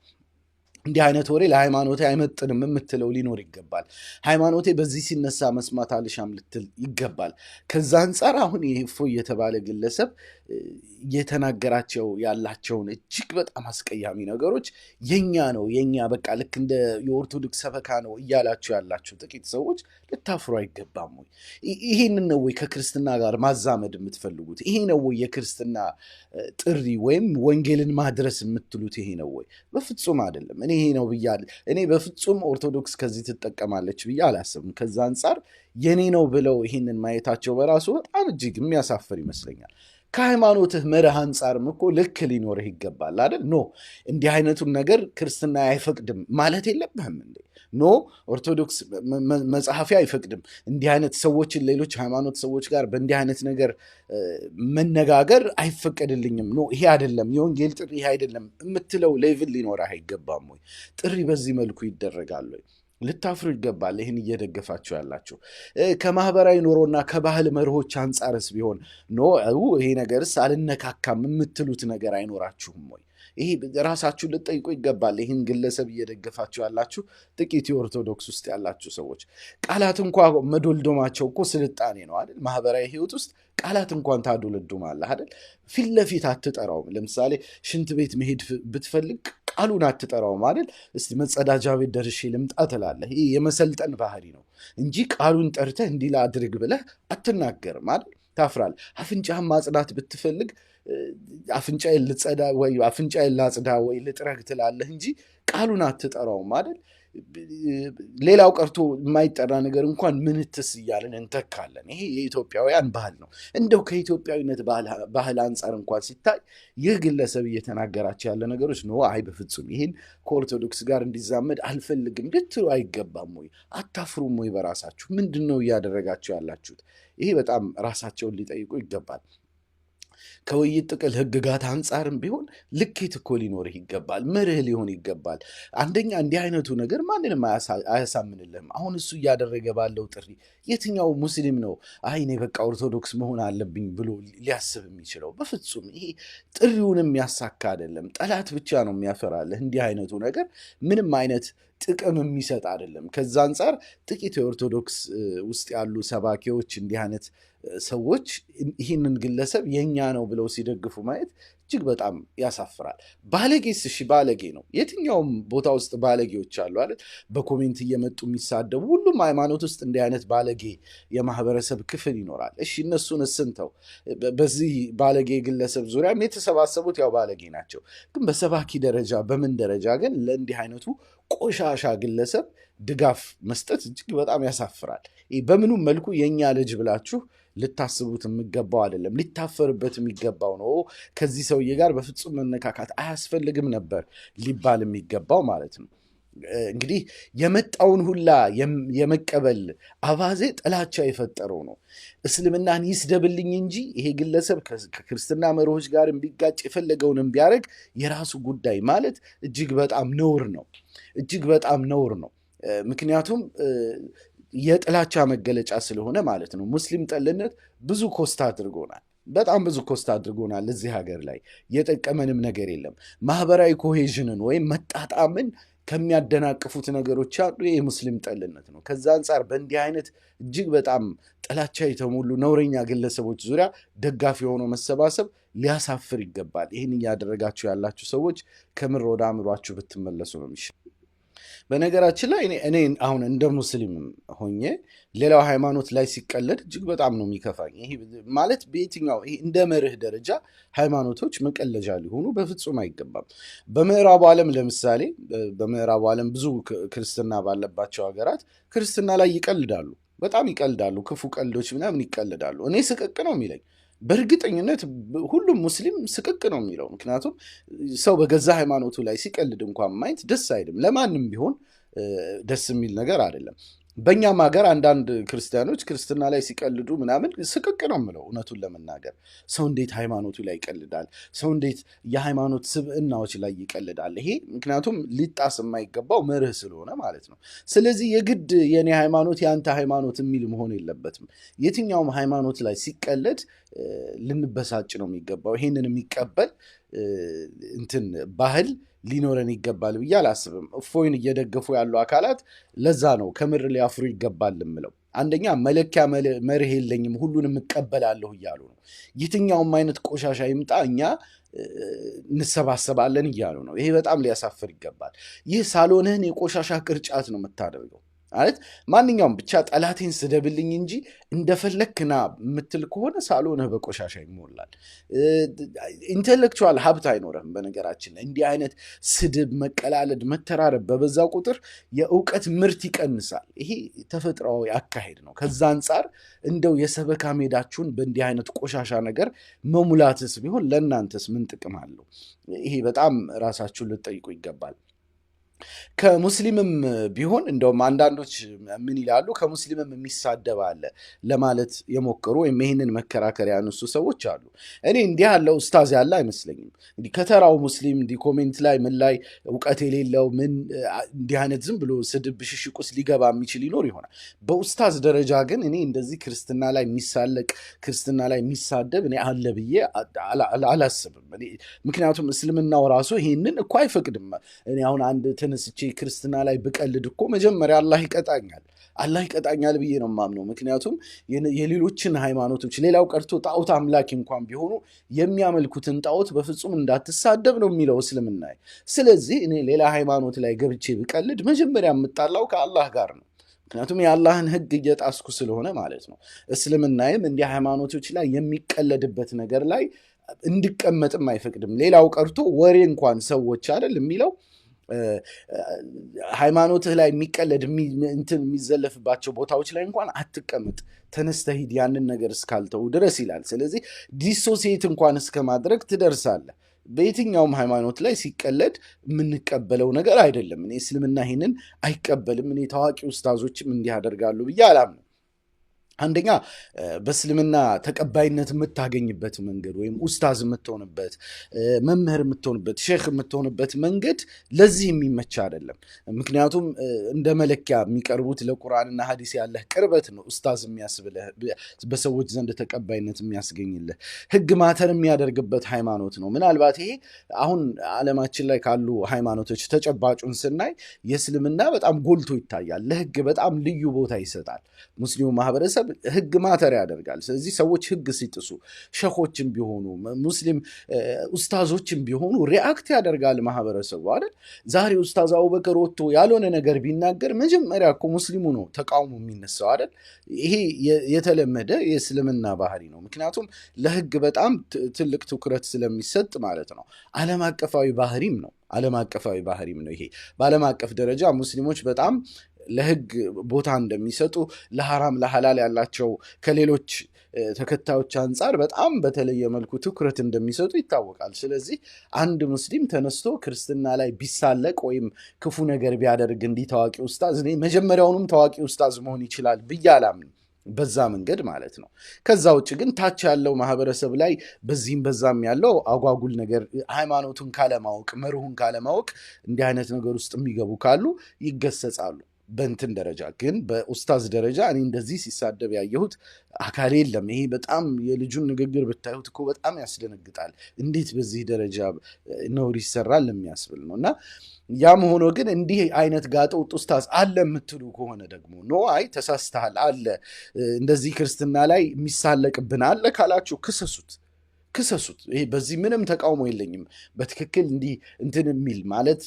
እንዲህ አይነት ወሬ ለሃይማኖቴ አይመጥንም የምትለው ሊኖር ይገባል። ሃይማኖቴ በዚህ ሲነሳ መስማት አልሻም ልትል ይገባል። ከዛ አንጻር አሁን ይሄ እፎይ የተባለ ግለሰብ የተናገራቸው ያላቸውን እጅግ በጣም አስቀያሚ ነገሮች የኛ ነው የኛ በቃ ልክ እንደ የኦርቶዶክስ ሰበካ ነው እያላችሁ ያላችሁ ጥቂት ሰዎች ልታፍሩ አይገባም ወይ? ይሄንን ነው ወይ ከክርስትና ጋር ማዛመድ የምትፈልጉት? ይሄ ነው ወይ የክርስትና ጥሪ ወይም ወንጌልን ማድረስ የምትሉት? ይሄ ነው ወይ? በፍጹም አይደለም። እኔ ይሄ ነው ብያለሁ። እኔ በፍጹም ኦርቶዶክስ ከዚህ ትጠቀማለች ብዬ አላስብም። ከዛ አንጻር የኔ ነው ብለው ይህንን ማየታቸው በራሱ በጣም እጅግ የሚያሳፍር ይመስለኛል። ከሃይማኖትህ መርህ አንጻርም እኮ ልክ ሊኖርህ ይገባል አይደል? ኖ እንዲህ አይነቱን ነገር ክርስትና አይፈቅድም ማለት የለብህም እንዴ? ኖ ኦርቶዶክስ መጽሐፊ አይፈቅድም እንዲህ አይነት ሰዎችን ሌሎች ሃይማኖት ሰዎች ጋር በእንዲህ አይነት ነገር መነጋገር አይፈቀድልኝም፣ ኖ ይሄ አይደለም የወንጌል ጥሪ ይሄ አይደለም የምትለው ሌቭል ሊኖርህ አይገባም ወይ? ጥሪ በዚህ መልኩ ይደረጋል ወይ? ልታፍሩ ይገባል። ይህን እየደገፋችሁ ያላችሁ ከማህበራዊ ኑሮና ከባህል መርሆች አንጻርስ ቢሆን ይሄ ነገርስ አልነካካም የምትሉት ነገር አይኖራችሁም ወይ? ይሄ ራሳችሁ ልጠይቁ ይገባል። ይህን ግለሰብ እየደገፋችሁ ያላችሁ ጥቂት የኦርቶዶክስ ውስጥ ያላችሁ ሰዎች ቃላት እንኳ መዶልዶማቸው እኮ ስልጣኔ ነው አይደል? ማህበራዊ ህይወት ውስጥ ቃላት እንኳን ታዶልዱማለህ አይደል? ፊት ለፊት አትጠራውም። ለምሳሌ ሽንት ቤት መሄድ ብትፈልግ ቃሉን አትጠራውም አይደል? እስቲ መጸዳጃ ቤት ደርሼ ልምጣ ትላለህ። ይህ የመሰልጠን ባህሪ ነው እንጂ ቃሉን ጠርተህ እንዲህ ላድርግ ብለህ አትናገርም አይደል? ታፍራለህ። አፍንጫህን ማጽዳት ብትፈልግ አፍንጫዬን ልጸዳ ወይ አፍንጫዬን ላጽዳ ወይ ልጥረግ ትላለህ እንጂ ቃሉን አትጠራውም አይደል? ሌላው ቀርቶ የማይጠራ ነገር እንኳን ምንትስ እያለን እንተካለን። ይሄ የኢትዮጵያውያን ባህል ነው። እንደው ከኢትዮጵያዊነት ባህል አንጻር እንኳን ሲታይ ይህ ግለሰብ እየተናገራቸው ያለ ነገሮች አይ በፍጹም ይህን ከኦርቶዶክስ ጋር እንዲዛመድ አልፈልግም ልትሉ አይገባም ወይ? አታፍሩም ወይ? በራሳችሁ ምንድን ነው እያደረጋችሁ ያላችሁት? ይሄ በጣም ራሳቸውን ሊጠይቁ ይገባል። ከውይይት ጥቅል ህግጋት አንጻርም ቢሆን ልኬት እኮ ሊኖርህ ይገባል። መርህ ሊሆን ይገባል። አንደኛ እንዲህ አይነቱ ነገር ማንንም አያሳምንልህም። አሁን እሱ እያደረገ ባለው ጥሪ የትኛው ሙስሊም ነው አይ እኔ በቃ ኦርቶዶክስ መሆን አለብኝ ብሎ ሊያስብ የሚችለው? በፍጹም ይሄ ጥሪውንም ያሳካ አይደለም። ጠላት ብቻ ነው የሚያፈራልህ። እንዲህ አይነቱ ነገር ምንም አይነት ጥቅም የሚሰጥ አይደለም። ከዛ አንጻር ጥቂት የኦርቶዶክስ ውስጥ ያሉ ሰባኪዎች እንዲህ አይነት ሰዎች ይህንን ግለሰብ የኛ ነው ብለው ሲደግፉ ማየት እጅግ በጣም ያሳፍራል። ባለጌስ እሺ ባለጌ ነው። የትኛውም ቦታ ውስጥ ባለጌዎች አሉ አይደል? በኮሜንት እየመጡ የሚሳደቡ ሁሉም ሃይማኖት ውስጥ እንዲህ አይነት ባለጌ የማህበረሰብ ክፍል ይኖራል። እሺ እነሱን እስንተው። በዚህ ባለጌ ግለሰብ ዙሪያም የተሰባሰቡት ያው ባለጌ ናቸው። ግን በሰባኪ ደረጃ በምን ደረጃ ግን ለእንዲህ አይነቱ ቆሻሻ ግለሰብ ድጋፍ መስጠት እጅግ በጣም ያሳፍራል። በምኑም መልኩ የኛ ልጅ ብላችሁ ልታስቡት የሚገባው አይደለም። ሊታፈርበት የሚገባው ነው። ከዚህ ሰውዬ ጋር በፍጹም መነካካት አያስፈልግም ነበር ሊባል የሚገባው ማለት ነው። እንግዲህ የመጣውን ሁላ የመቀበል አባዜ ጥላቻ የፈጠረው ነው። እስልምናን ይስደብልኝ እንጂ ይሄ ግለሰብ ከክርስትና መርሆች ጋር ቢጋጭ የፈለገውንም ቢያደርግ የራሱ ጉዳይ ማለት እጅግ በጣም ነውር ነው። እጅግ በጣም ነውር ነው። ምክንያቱም የጥላቻ መገለጫ ስለሆነ ማለት ነው። ሙስሊም ጠልነት ብዙ ኮስታ አድርጎናል። በጣም ብዙ ኮስታ አድርጎናል። እዚህ ሀገር ላይ የጠቀመንም ነገር የለም። ማህበራዊ ኮሄዥንን ወይም መጣጣምን ከሚያደናቅፉት ነገሮች አንዱ የሙስሊም ጠልነት ነው። ከዛ አንጻር በእንዲህ አይነት እጅግ በጣም ጥላቻ የተሞሉ ነውረኛ ግለሰቦች ዙሪያ ደጋፊ የሆነው መሰባሰብ ሊያሳፍር ይገባል። ይህን እያደረጋችሁ ያላችሁ ሰዎች ከምር ወደ አእምሯችሁ ብትመለሱ ነው የሚሻለው። በነገራችን ላይ እኔ አሁን እንደ ሙስሊም ሆኜ ሌላው ሃይማኖት ላይ ሲቀለድ እጅግ በጣም ነው የሚከፋኝ። ይሄ ማለት በየትኛው ይሄ እንደ መርህ ደረጃ ሃይማኖቶች መቀለጃ ሊሆኑ በፍጹም አይገባም። በምዕራቡ ዓለም ለምሳሌ በምዕራቡ ዓለም ብዙ ክርስትና ባለባቸው ሀገራት ክርስትና ላይ ይቀልዳሉ፣ በጣም ይቀልዳሉ። ክፉ ቀልዶች ምናምን ይቀልዳሉ። እኔ ስቅቅ ነው የሚለኝ። በእርግጠኝነት ሁሉም ሙስሊም ስቅቅ ነው የሚለው። ምክንያቱም ሰው በገዛ ሃይማኖቱ ላይ ሲቀልድ እንኳን ማየት ደስ አይልም። ለማንም ቢሆን ደስ የሚል ነገር አይደለም። በእኛም ሀገር አንዳንድ ክርስቲያኖች ክርስትና ላይ ሲቀልዱ ምናምን ስቅቅ ነው የምለው። እውነቱን ለመናገር ሰው እንዴት ሃይማኖቱ ላይ ይቀልዳል? ሰው እንዴት የሃይማኖት ስብዕናዎች ላይ ይቀልዳል? ይሄ ምክንያቱም ሊጣስ የማይገባው መርህ ስለሆነ ማለት ነው። ስለዚህ የግድ የኔ ሃይማኖት የአንተ ሃይማኖት የሚል መሆን የለበትም። የትኛውም ሃይማኖት ላይ ሲቀለድ ልንበሳጭ ነው የሚገባው። ይሄንን የሚቀበል እንትን ባህል ሊኖረን ይገባል ብዬ አላስብም። እፎይን እየደገፉ ያሉ አካላት ለዛ ነው ከምር ሊያፍሩ ይገባል የምለው። አንደኛ መለኪያ መርህ የለኝም ሁሉንም እቀበላለሁ እያሉ ነው። የትኛውም አይነት ቆሻሻ ይምጣ እኛ እንሰባሰባለን እያሉ ነው። ይሄ በጣም ሊያሳፍር ይገባል። ይህ ሳሎንህን የቆሻሻ ቅርጫት ነው የምታደርገው ማለት ማንኛውም ብቻ ጠላቴን ስደብልኝ እንጂ እንደፈለክና የምትል ከሆነ ሳሎንህ በቆሻሻ ይሞላል። ኢንቴሌክቹዋል ሀብት አይኖርህም። በነገራችን ላይ እንዲህ አይነት ስድብ፣ መቀላለድ፣ መተራረብ በበዛ ቁጥር የእውቀት ምርት ይቀንሳል። ይሄ ተፈጥሯዊ አካሄድ ነው። ከዛ አንጻር እንደው የሰበካ ሜዳችሁን በእንዲህ አይነት ቆሻሻ ነገር መሙላትስ ቢሆን ለእናንተስ ምን ጥቅም አለው? ይሄ በጣም ራሳችሁን ልትጠይቁ ይገባል። ከሙስሊምም ቢሆን እንደውም አንዳንዶች ምን ይላሉ ከሙስሊምም የሚሳደብ አለ ለማለት የሞከሩ ወይም ይህንን መከራከሪያ ያነሱ ሰዎች አሉ። እኔ እንዲህ ያለው ኡስታዝ ያለ አይመስለኝም። እንዲህ ከተራው ሙስሊም እንዲህ ኮሜንት ላይ ምን ላይ እውቀት የሌለው ምን እንዲህ አይነት ዝም ብሎ ስድብ ብሽሽቅ ውስጥ ሊገባ የሚችል ይኖር ይሆናል። በኡስታዝ ደረጃ ግን እኔ እንደዚህ ክርስትና ላይ የሚሳለቅ ክርስትና ላይ የሚሳደብ እኔ አለ ብዬ አላስብም። ምክንያቱም እስልምናው ራሱ ይህንን እኮ አይፈቅድም። እኔ አሁን አንድ ተነስቼ ክርስትና ላይ ብቀልድ እኮ መጀመሪያ አላህ ይቀጣኛል ብዬ ነው የማምነው። ምክንያቱም የሌሎችን ሃይማኖቶች ሌላው ቀርቶ ጣዖት አምላኪ እንኳን ቢሆኑ የሚያመልኩትን ጣዖት በፍጹም እንዳትሳደብ ነው የሚለው እስልምና። ስለዚህ እኔ ሌላ ሃይማኖት ላይ ገብቼ ብቀልድ መጀመሪያ የምጣላው ከአላህ ጋር ነው። ምክንያቱም የአላህን ሕግ እየጣስኩ ስለሆነ ማለት ነው። እስልምናይም እንዲህ ሃይማኖቶች ላይ የሚቀለድበት ነገር ላይ እንድቀመጥም አይፈቅድም። ሌላው ቀርቶ ወሬ እንኳን ሰዎች አይደል የሚለው ሃይማኖትህ ላይ የሚቀለድ የሚዘለፍባቸው ቦታዎች ላይ እንኳን አትቀመጥ፣ ተነስተህ ሂድ ያንን ነገር እስካልተው ድረስ ይላል። ስለዚህ ዲሶሲየት እንኳን እስከ ማድረግ ትደርሳለህ። በየትኛውም ሃይማኖት ላይ ሲቀለድ የምንቀበለው ነገር አይደለም። እኔ እስልምና ይህንን አይቀበልም። እኔ ታዋቂ ኡስታዞችም እንዲህ ያደርጋሉ ብዬ አላምንም። አንደኛ በእስልምና ተቀባይነት የምታገኝበት መንገድ ወይም ኡስታዝ የምትሆንበት መምህር የምትሆንበት ሼክ የምትሆንበት መንገድ ለዚህ የሚመች አይደለም። ምክንያቱም እንደ መለኪያ የሚቀርቡት ለቁርአንና ሐዲስ ያለህ ቅርበት ነው ኡስታዝ የሚያስብልህ፣ በሰዎች ዘንድ ተቀባይነት የሚያስገኝልህ። ሕግ ማተር የሚያደርግበት ሃይማኖት ነው። ምናልባት ይሄ አሁን ዓለማችን ላይ ካሉ ሃይማኖቶች ተጨባጩን ስናይ የእስልምና በጣም ጎልቶ ይታያል። ለሕግ በጣም ልዩ ቦታ ይሰጣል። ሙስሊሙ ማህበረሰብ ሕግ ማተር ያደርጋል። ስለዚህ ሰዎች ሕግ ሲጥሱ ሸኾችም ቢሆኑ ሙስሊም ኡስታዞችም ቢሆኑ ሪአክት ያደርጋል ማህበረሰቡ አይደል። ዛሬ ኡስታዝ አቡበከር ወጥቶ ያልሆነ ነገር ቢናገር መጀመሪያ እኮ ሙስሊሙ ነው ተቃውሞ የሚነሳው አይደል። ይሄ የተለመደ የእስልምና ባህሪ ነው። ምክንያቱም ለሕግ በጣም ትልቅ ትኩረት ስለሚሰጥ ማለት ነው። ዓለም አቀፋዊ ባህሪም ነው። ይሄ በዓለም አቀፍ ደረጃ ሙስሊሞች በጣም ለሕግ ቦታ እንደሚሰጡ ለሐራም ለሐላል ያላቸው ከሌሎች ተከታዮች አንጻር በጣም በተለየ መልኩ ትኩረት እንደሚሰጡ ይታወቃል። ስለዚህ አንድ ሙስሊም ተነስቶ ክርስትና ላይ ቢሳለቅ ወይም ክፉ ነገር ቢያደርግ እንዲህ ታዋቂ ኡስታዝ እኔ መጀመሪያውንም ታዋቂ ኡስታዝ መሆን ይችላል ብዬ አላምንም። በዛ መንገድ ማለት ነው። ከዛ ውጭ ግን ታች ያለው ማህበረሰብ ላይ በዚህም በዛም ያለው አጓጉል ነገር ሃይማኖቱን ካለማወቅ መርሁን ካለማወቅ እንዲህ አይነት ነገር ውስጥ የሚገቡ ካሉ ይገሰጻሉ። በእንትን ደረጃ ግን በኡስታዝ ደረጃ እኔ እንደዚህ ሲሳደብ ያየሁት አካል የለም። ይሄ በጣም የልጁን ንግግር ብታዩት እኮ በጣም ያስደነግጣል። እንዴት በዚህ ደረጃ ነውር ይሰራል የሚያስብል ነው። እና ያም ሆኖ ግን እንዲህ አይነት ጋጠወጥ ኡስታዝ አለ የምትሉ ከሆነ ደግሞ ኖ አይ ተሳስተሃል አለ እንደዚህ ክርስትና ላይ የሚሳለቅብን አለ ካላችሁ ክሰሱት። ይሄ በዚህ ምንም ተቃውሞ የለኝም። በትክክል እንዲህ እንትን የሚል ማለት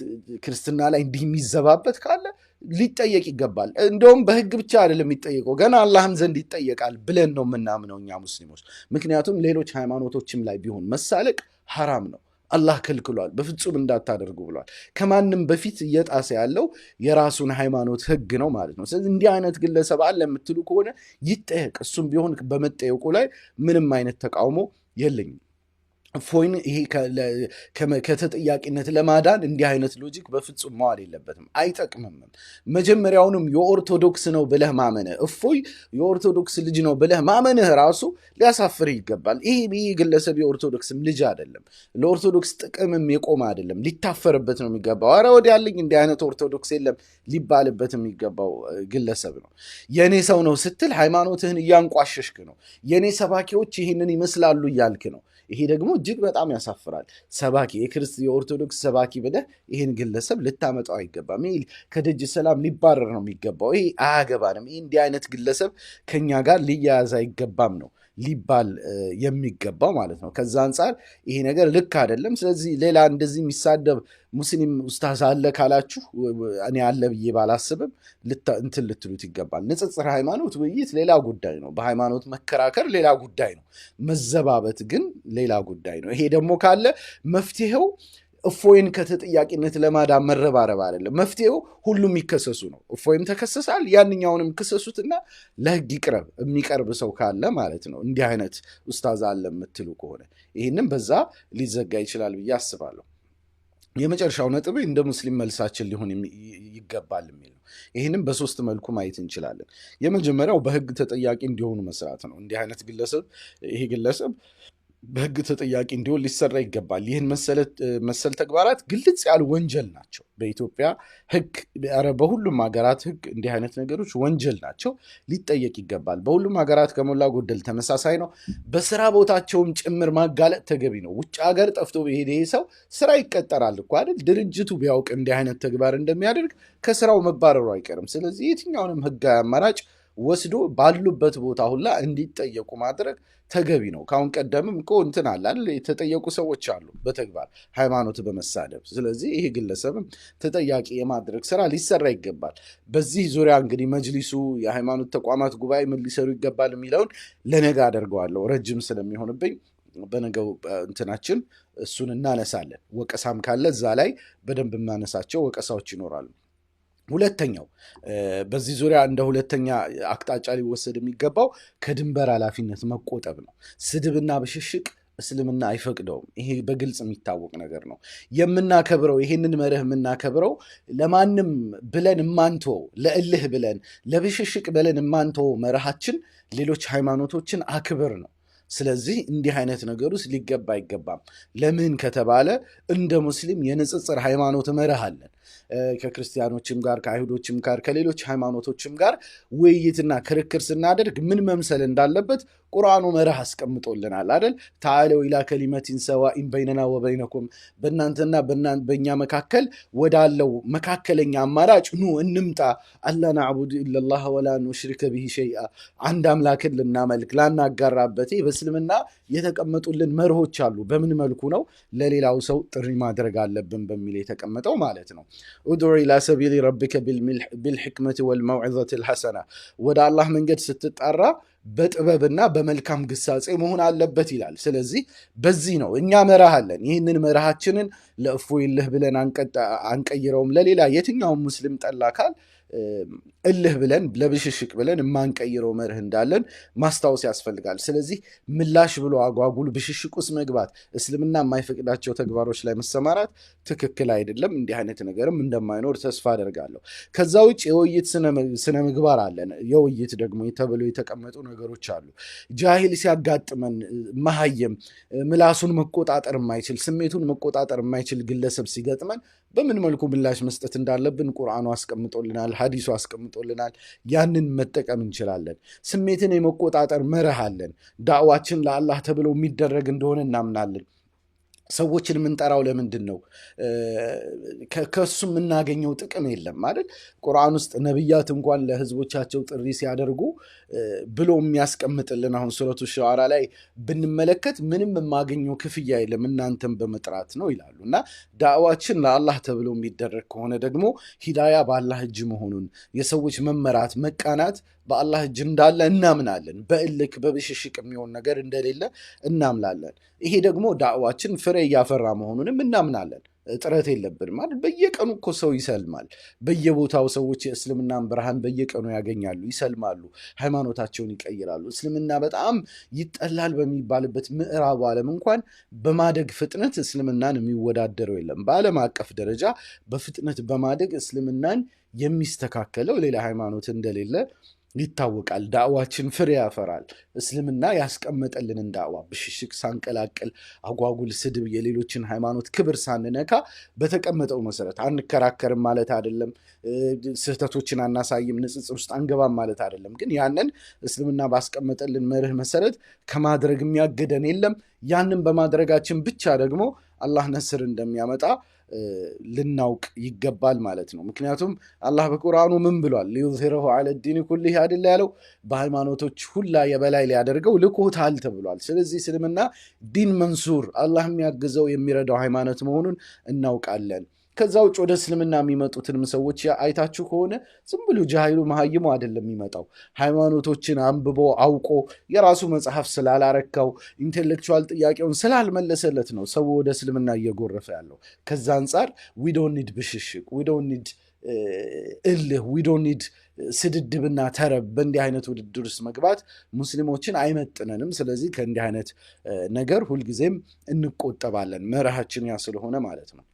ክርስትና ላይ እንዲህ የሚዘባበት ካለ ሊጠየቅ ይገባል። እንደውም በሕግ ብቻ አይደለም የሚጠየቀው ገና አላህም ዘንድ ይጠየቃል ብለን ነው የምናምነው እኛ ሙስሊሞች። ምክንያቱም ሌሎች ሃይማኖቶችም ላይ ቢሆን መሳለቅ ሐራም ነው። አላህ ከልክሏል። በፍጹም እንዳታደርጉ ብሏል። ከማንም በፊት እየጣሰ ያለው የራሱን ሃይማኖት ሕግ ነው ማለት ነው። ስለዚህ እንዲህ አይነት ግለሰብ አለ የምትሉ ከሆነ ይጠየቅ። እሱም ቢሆን በመጠየቁ ላይ ምንም አይነት ተቃውሞ የለኝም። እፎይን ይሄ ከተጠያቂነት ለማዳን እንዲህ አይነት ሎጂክ በፍጹም መዋል የለበትም፣ አይጠቅምምም። መጀመሪያውንም የኦርቶዶክስ ነው ብለህ ማመንህ እፎይ የኦርቶዶክስ ልጅ ነው ብለህ ማመንህ ራሱ ሊያሳፍርህ ይገባል። ይህ ግለሰብ የኦርቶዶክስም ልጅ አይደለም፣ ለኦርቶዶክስ ጥቅምም የቆመ አይደለም፣ ሊታፈርበት ነው የሚገባው። ኧረ ወዲያ ያለኝ እንዲህ አይነት ኦርቶዶክስ የለም ሊባልበት የሚገባው ግለሰብ ነው። የኔ ሰው ነው ስትል ሃይማኖትህን እያንቋሸሽክ ነው። የኔ ሰባኪዎች ይህንን ይመስላሉ እያልክ ነው። ይሄ ደግሞ እጅግ በጣም ያሳፍራል። ሰባኪ የኦርቶዶክስ ሰባኪ ብለህ ይህን ግለሰብ ልታመጣው አይገባም። ይህ ከደጅ ሰላም ሊባረር ነው የሚገባው። ይሄ አያገባንም። ይህ እንዲህ አይነት ግለሰብ ከኛ ጋር ሊያያዝ አይገባም ነው ሊባል የሚገባው ማለት ነው። ከዛ አንጻር ይሄ ነገር ልክ አይደለም። ስለዚህ ሌላ እንደዚህ የሚሳደብ ሙስሊም ኡስታዝ አለ ካላችሁ እኔ አለ ብዬ ባላስብም እንትን ልትሉት ይገባል። ንጽጽር ሃይማኖት ውይይት ሌላ ጉዳይ ነው። በሃይማኖት መከራከር ሌላ ጉዳይ ነው። መዘባበት ግን ሌላ ጉዳይ ነው። ይሄ ደግሞ ካለ መፍትሄው እፎይን ከተጠያቂነት ለማዳን መረባረብ አይደለም። መፍትሄው ሁሉም ይከሰሱ ነው። እፎይም ተከሰሳል፣ ያንኛውንም ክሰሱትና ለሕግ ይቅረብ የሚቀርብ ሰው ካለ ማለት ነው። እንዲህ አይነት ኡስታዝ አለ የምትሉ ከሆነ ይህንም በዛ ሊዘጋ ይችላል ብዬ አስባለሁ። የመጨረሻው ነጥብ እንደ ሙስሊም መልሳችን ሊሆን ይገባል የሚል ነው። ይህንም በሶስት መልኩ ማየት እንችላለን። የመጀመሪያው በህግ ተጠያቂ እንዲሆኑ መስራት ነው። እንዲህ አይነት ይሄ ግለሰብ በህግ ተጠያቂ እንዲሆን ሊሰራ ይገባል። ይህን መሰል ተግባራት ግልጽ ያሉ ወንጀል ናቸው። በኢትዮጵያ ህግ፣ በሁሉም ሀገራት ህግ እንዲህ አይነት ነገሮች ወንጀል ናቸው፣ ሊጠየቅ ይገባል። በሁሉም ሀገራት ከሞላ ጎደል ተመሳሳይ ነው። በስራ ቦታቸውም ጭምር ማጋለጥ ተገቢ ነው። ውጭ ሀገር ጠፍቶ በሄደ ሰው ስራ ይቀጠራል እኮ አይደል? ድርጅቱ ቢያውቅ እንዲህ አይነት ተግባር እንደሚያደርግ ከስራው መባረሩ አይቀርም። ስለዚህ የትኛውንም ህጋዊ አማራጭ ወስዶ ባሉበት ቦታ ሁላ እንዲጠየቁ ማድረግ ተገቢ ነው። ካሁን ቀደምም እኮ እንትን አለ የተጠየቁ ሰዎች አሉ በተግባር ሃይማኖት በመሳደብ። ስለዚህ ይሄ ግለሰብም ተጠያቂ የማድረግ ስራ ሊሰራ ይገባል። በዚህ ዙሪያ እንግዲህ መጅሊሱ፣ የሃይማኖት ተቋማት ጉባኤ ምን ሊሰሩ ይገባል የሚለውን ለነገ አደርገዋለሁ፣ ረጅም ስለሚሆንብኝ በነገው እንትናችን እሱን እናነሳለን። ወቀሳም ካለ እዛ ላይ በደንብ የማነሳቸው ወቀሳዎች ይኖራሉ። ሁለተኛው በዚህ ዙሪያ እንደ ሁለተኛ አቅጣጫ ሊወሰድ የሚገባው ከድንበር ኃላፊነት መቆጠብ ነው። ስድብና ብሽሽቅ እስልምና አይፈቅደውም። ይሄ በግልጽ የሚታወቅ ነገር ነው። የምናከብረው ይሄንን መርህ የምናከብረው ለማንም ብለን እማንቶ ለእልህ ብለን ለብሽሽቅ ብለን እማንቶ መርሃችን ሌሎች ሃይማኖቶችን አክብር ነው። ስለዚህ እንዲህ አይነት ነገር ውስጥ ሊገባ አይገባም። ለምን ከተባለ እንደ ሙስሊም የንጽጽር ሃይማኖት መርህ አለን። ከክርስቲያኖችም ጋር ከአይሁዶችም ጋር ከሌሎች ሃይማኖቶችም ጋር ውይይትና ክርክር ስናደርግ ምን መምሰል እንዳለበት ቁርአኑ መርህ አስቀምጦልናል አይደል? ተዓለው ኢላ ከሊመቲን ሰዋኢን በይነና ወበይነኩም፣ በእናንተና በእኛ መካከል ወዳለው መካከለኛ አማራጭ ኑ እንምጣ። አላ ናዕቡድ ኢለላህ ወላ ኑሽሪከ ቢሂ ሸይአ፣ አንድ አምላክን ልናመልክ ላናጋራበት በእስልምና የተቀመጡልን መርሆች አሉ። በምን መልኩ ነው ለሌላው ሰው ጥሪ ማድረግ አለብን በሚል የተቀመጠው ማለት ነው። ኡድዑ ኢላ ሰቢሊ ረቢከ ቢልሕክመት ወልመውዒዘት ልሐሰና፣ ወደ አላህ መንገድ ስትጣራ በጥበብና በመልካም ግሳጼ መሆን አለበት ይላል። ስለዚህ በዚህ ነው እኛ መርህ አለን። ይህንን መርሃችንን ለእፎይልህ ብለን አንቀይረውም። ለሌላ የትኛውም ሙስሊም ጠላ አካል እልህ ብለን ለብሽሽቅ ብለን የማንቀይረው መርህ እንዳለን ማስታወስ ያስፈልጋል። ስለዚህ ምላሽ ብሎ አጓጉል ብሽሽቅ ውስጥ መግባት፣ እስልምና የማይፈቅዳቸው ተግባሮች ላይ መሰማራት ትክክል አይደለም። እንዲህ አይነት ነገርም እንደማይኖር ተስፋ አደርጋለሁ። ከዛ ውጭ የውይይት ስነ ምግባር አለን። የውይይት ደግሞ ተብሎ የተቀመጡ ነገሮች አሉ። ጃሂል ሲያጋጥመን መሀየም ምላሱን መቆጣጠር የማይችል ስሜቱን መቆጣጠር የማይችል ግለሰብ ሲገጥመን በምን መልኩ ምላሽ መስጠት እንዳለብን ቁርአኑ አስቀምጦልናል፣ ሐዲሱ አስቀምጦልናል። ያንን መጠቀም እንችላለን። ስሜትን የመቆጣጠር መርህ አለን። ዳዕዋችን ለአላህ ተብሎ የሚደረግ እንደሆነ እናምናለን። ሰዎችን የምንጠራው ለምንድን ነው? ከሱ የምናገኘው ጥቅም የለም አይደል? ቁርአን ውስጥ ነቢያት እንኳን ለህዝቦቻቸው ጥሪ ሲያደርጉ ብሎ የሚያስቀምጥልን አሁን ሱረቱ ሹዓራ ላይ ብንመለከት ምንም የማገኘው ክፍያ የለም እናንተን በመጥራት ነው ይላሉ። እና ዳዕዋችን ለአላህ ተብሎ የሚደረግ ከሆነ ደግሞ ሂዳያ በአላህ እጅ መሆኑን፣ የሰዎች መመራት መቃናት በአላህ እጅ እንዳለ እናምናለን። በእልክ በብሽሽቅ የሚሆን ነገር እንደሌለ እናምናለን። ይሄ ደግሞ ዳዕዋችን ፍሬ እያፈራ መሆኑንም እናምናለን። ጥረት የለብንም ማለት በየቀኑ እኮ ሰው ይሰልማል። በየቦታው ሰዎች የእስልምናን ብርሃን በየቀኑ ያገኛሉ፣ ይሰልማሉ፣ ሃይማኖታቸውን ይቀይራሉ። እስልምና በጣም ይጠላል በሚባልበት ምዕራቡ ዓለም እንኳን በማደግ ፍጥነት እስልምናን የሚወዳደረው የለም። በዓለም አቀፍ ደረጃ በፍጥነት በማደግ እስልምናን የሚስተካከለው ሌላ ሃይማኖት እንደሌለ ይታወቃል። ዳዕዋችን ፍሬ ያፈራል። እስልምና ያስቀመጠልንን ዳዕዋ ብሽሽቅ ሳንቀላቅል፣ አጓጉል ስድብ፣ የሌሎችን ሃይማኖት ክብር ሳንነካ በተቀመጠው መሰረት አንከራከርም ማለት አይደለም። ስህተቶችን አናሳይም፣ ንጽጽር ውስጥ አንገባም ማለት አይደለም። ግን ያንን እስልምና ባስቀመጠልን መርህ መሰረት ከማድረግ የሚያግደን የለም። ያንን በማድረጋችን ብቻ ደግሞ አላህ ነስር እንደሚያመጣ ልናውቅ ይገባል ማለት ነው። ምክንያቱም አላህ በቁርአኑ ምን ብሏል? ሊዩዝሂረሁ ዐለ ዲን ኩሊሂ አይደል ያለው? በሃይማኖቶች ሁላ የበላይ ሊያደርገው ልኮታል ተብሏል። ስለዚህ እስልምና ዲን መንሱር፣ አላህ የሚያግዘው የሚረዳው ሃይማኖት መሆኑን እናውቃለን። ከዛ ውጭ ወደ እስልምና የሚመጡትንም ሰዎች አይታችሁ ከሆነ ዝም ብሎ ጃሂሉ መሀይሙ አይደለም የሚመጣው። ሃይማኖቶችን አንብቦ አውቆ የራሱ መጽሐፍ ስላላረካው ኢንቴሌክቹዋል ጥያቄውን ስላልመለሰለት ነው ሰው ወደ እስልምና እየጎረፈ ያለው። ከዛ አንጻር ዊ ዶንት ኒድ ብሽሽቅ፣ ዊ ዶንት ኒድ እልህ፣ ዊ ዶንት ኒድ ስድድብና ተረብ። በእንዲህ አይነት ውድድር ውስጥ መግባት ሙስሊሞችን አይመጥነንም። ስለዚህ ከእንዲህ አይነት ነገር ሁልጊዜም እንቆጠባለን። መርሃችን ያ ስለሆነ ማለት ነው።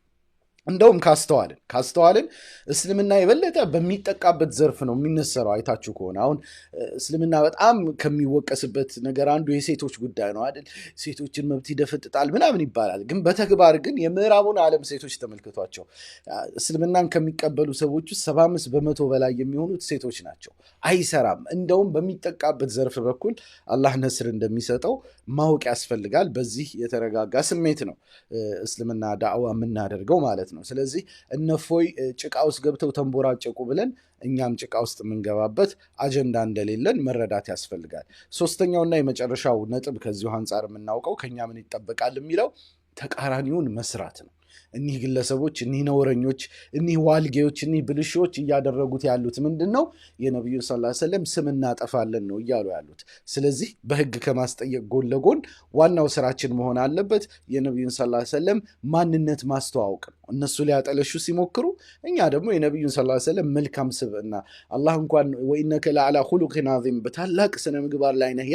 እንደውም ካስተዋልን እስልምና የበለጠ በሚጠቃበት ዘርፍ ነው የሚነሰረው። አይታችሁ ከሆነ አሁን እስልምና በጣም ከሚወቀስበት ነገር አንዱ የሴቶች ጉዳይ ነው አይደል? ሴቶችን መብት ይደፈጥጣል ምናምን ይባላል። ግን በተግባር ግን የምዕራቡን ዓለም ሴቶች ተመልክቷቸው እስልምናን ከሚቀበሉ ሰዎች ውስጥ 75% በላይ የሚሆኑት ሴቶች ናቸው። አይሰራም። እንደውም በሚጠቃበት ዘርፍ በኩል አላህ ነስር እንደሚሰጠው ማወቅ ያስፈልጋል። በዚህ የተረጋጋ ስሜት ነው እስልምና ዳዕዋ የምናደርገው ማለት ነው። ስለዚህ እነፎይ ጭቃ ውስጥ ገብተው ተንቦራጨቁ ብለን እኛም ጭቃ ውስጥ የምንገባበት አጀንዳ እንደሌለን መረዳት ያስፈልጋል። ሶስተኛውና የመጨረሻው ነጥብ ከዚሁ አንጻር የምናውቀው ከኛ ምን ይጠበቃል የሚለው ተቃራኒውን መስራት ነው። እኒህ ግለሰቦች፣ እኒህ ነውረኞች፣ እኒህ ዋልጌዎች፣ እኒህ ብልሾች እያደረጉት ያሉት ምንድን ነው? የነቢዩን ሰለላሁ ዐለይሂ ወሰለም ስም እናጠፋለን ነው እያሉ ያሉት። ስለዚህ በህግ ከማስጠየቅ ጎን ለጎን ዋናው ስራችን መሆን አለበት የነቢዩን ሰለላሁ ዐለይሂ ወሰለም ማንነት ማስተዋወቅ ነው። እነሱ ሊያጠለሹ ሲሞክሩ እኛ ደግሞ የነቢዩን ሰለላሁ ዐለይሂ ወሰለም መልካም ስብዕና አላህ እንኳን ወኢነከ ለዐላ ኹሉቂን ዐዚም በታላቅ ስነ ምግባር ላይ ነህ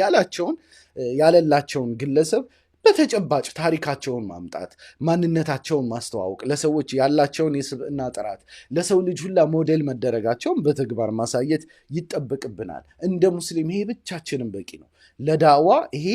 ያለላቸውን ግለሰብ በተጨባጭ ታሪካቸውን ማምጣት፣ ማንነታቸውን ማስተዋወቅ፣ ለሰዎች ያላቸውን የስብዕና ጥራት፣ ለሰው ልጅ ሁላ ሞዴል መደረጋቸውን በተግባር ማሳየት ይጠበቅብናል። እንደ ሙስሊም ይሄ ብቻችንን በቂ ነው። ለዳዋ ይሄ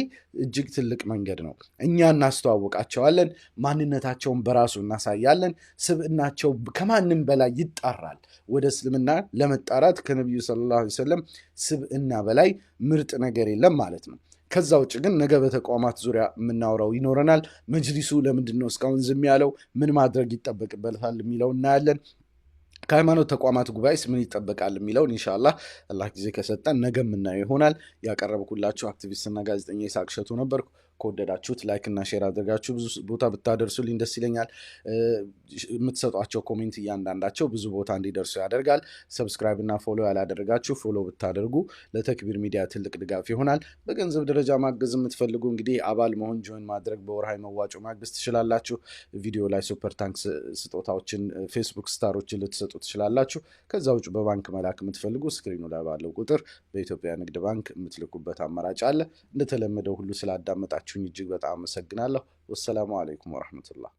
እጅግ ትልቅ መንገድ ነው። እኛ እናስተዋውቃቸዋለን፣ ማንነታቸውን በራሱ እናሳያለን። ስብዕናቸው ከማንም በላይ ይጣራል። ወደ እስልምና ለመጣራት ከነቢዩ ሰለላሁ ዐለይሂ ወሰለም ስብዕና በላይ ምርጥ ነገር የለም ማለት ነው። ከዛ ውጭ ግን ነገ በተቋማት ዙሪያ የምናወራው ይኖረናል። መጅሊሱ ለምንድን ነው እስካሁን ዝም ያለው? ምን ማድረግ ይጠበቅበታል የሚለው እናያለን። ከሃይማኖት ተቋማት ጉባኤስ ምን ይጠበቃል የሚለውን ኢንሻአላህ አላህ ጊዜ ከሰጠን ነገ የምናየው ይሆናል። ያቀረብኩላችሁ አክቲቪስትና ጋዜጠኛ ይስሐቅ እሸቱ ነበርኩ። ከወደዳችሁት ላይክ እና ሼር አድርጋችሁ ብዙ ቦታ ብታደርሱልኝ ደስ ይለኛል። የምትሰጧቸው ኮሜንት እያንዳንዳቸው ብዙ ቦታ እንዲደርሱ ያደርጋል። ሰብስክራይብ እና ፎሎ ያላደረጋችሁ ፎሎ ብታደርጉ ለተክቢር ሚዲያ ትልቅ ድጋፍ ይሆናል። በገንዘብ ደረጃ ማገዝ የምትፈልጉ እንግዲህ አባል መሆን ጆይን ማድረግ በወርሃዊ መዋጮ ማገዝ ትችላላችሁ። ቪዲዮ ላይ ሱፐር ታንክስ ስጦታዎችን ፌስቡክ ስታሮችን ልትሰጡ ትችላላችሁ። ከዛ ውጭ በባንክ መላክ የምትፈልጉ ስክሪኑ ላይ ባለው ቁጥር በኢትዮጵያ ንግድ ባንክ የምትልኩበት አማራጭ አለ። እንደተለመደው ሁሉ ስላዳመጣችሁኝ እጅግ በጣም አመሰግናለሁ። ወሰላሙ አለይኩም ወረሕመቱላህ።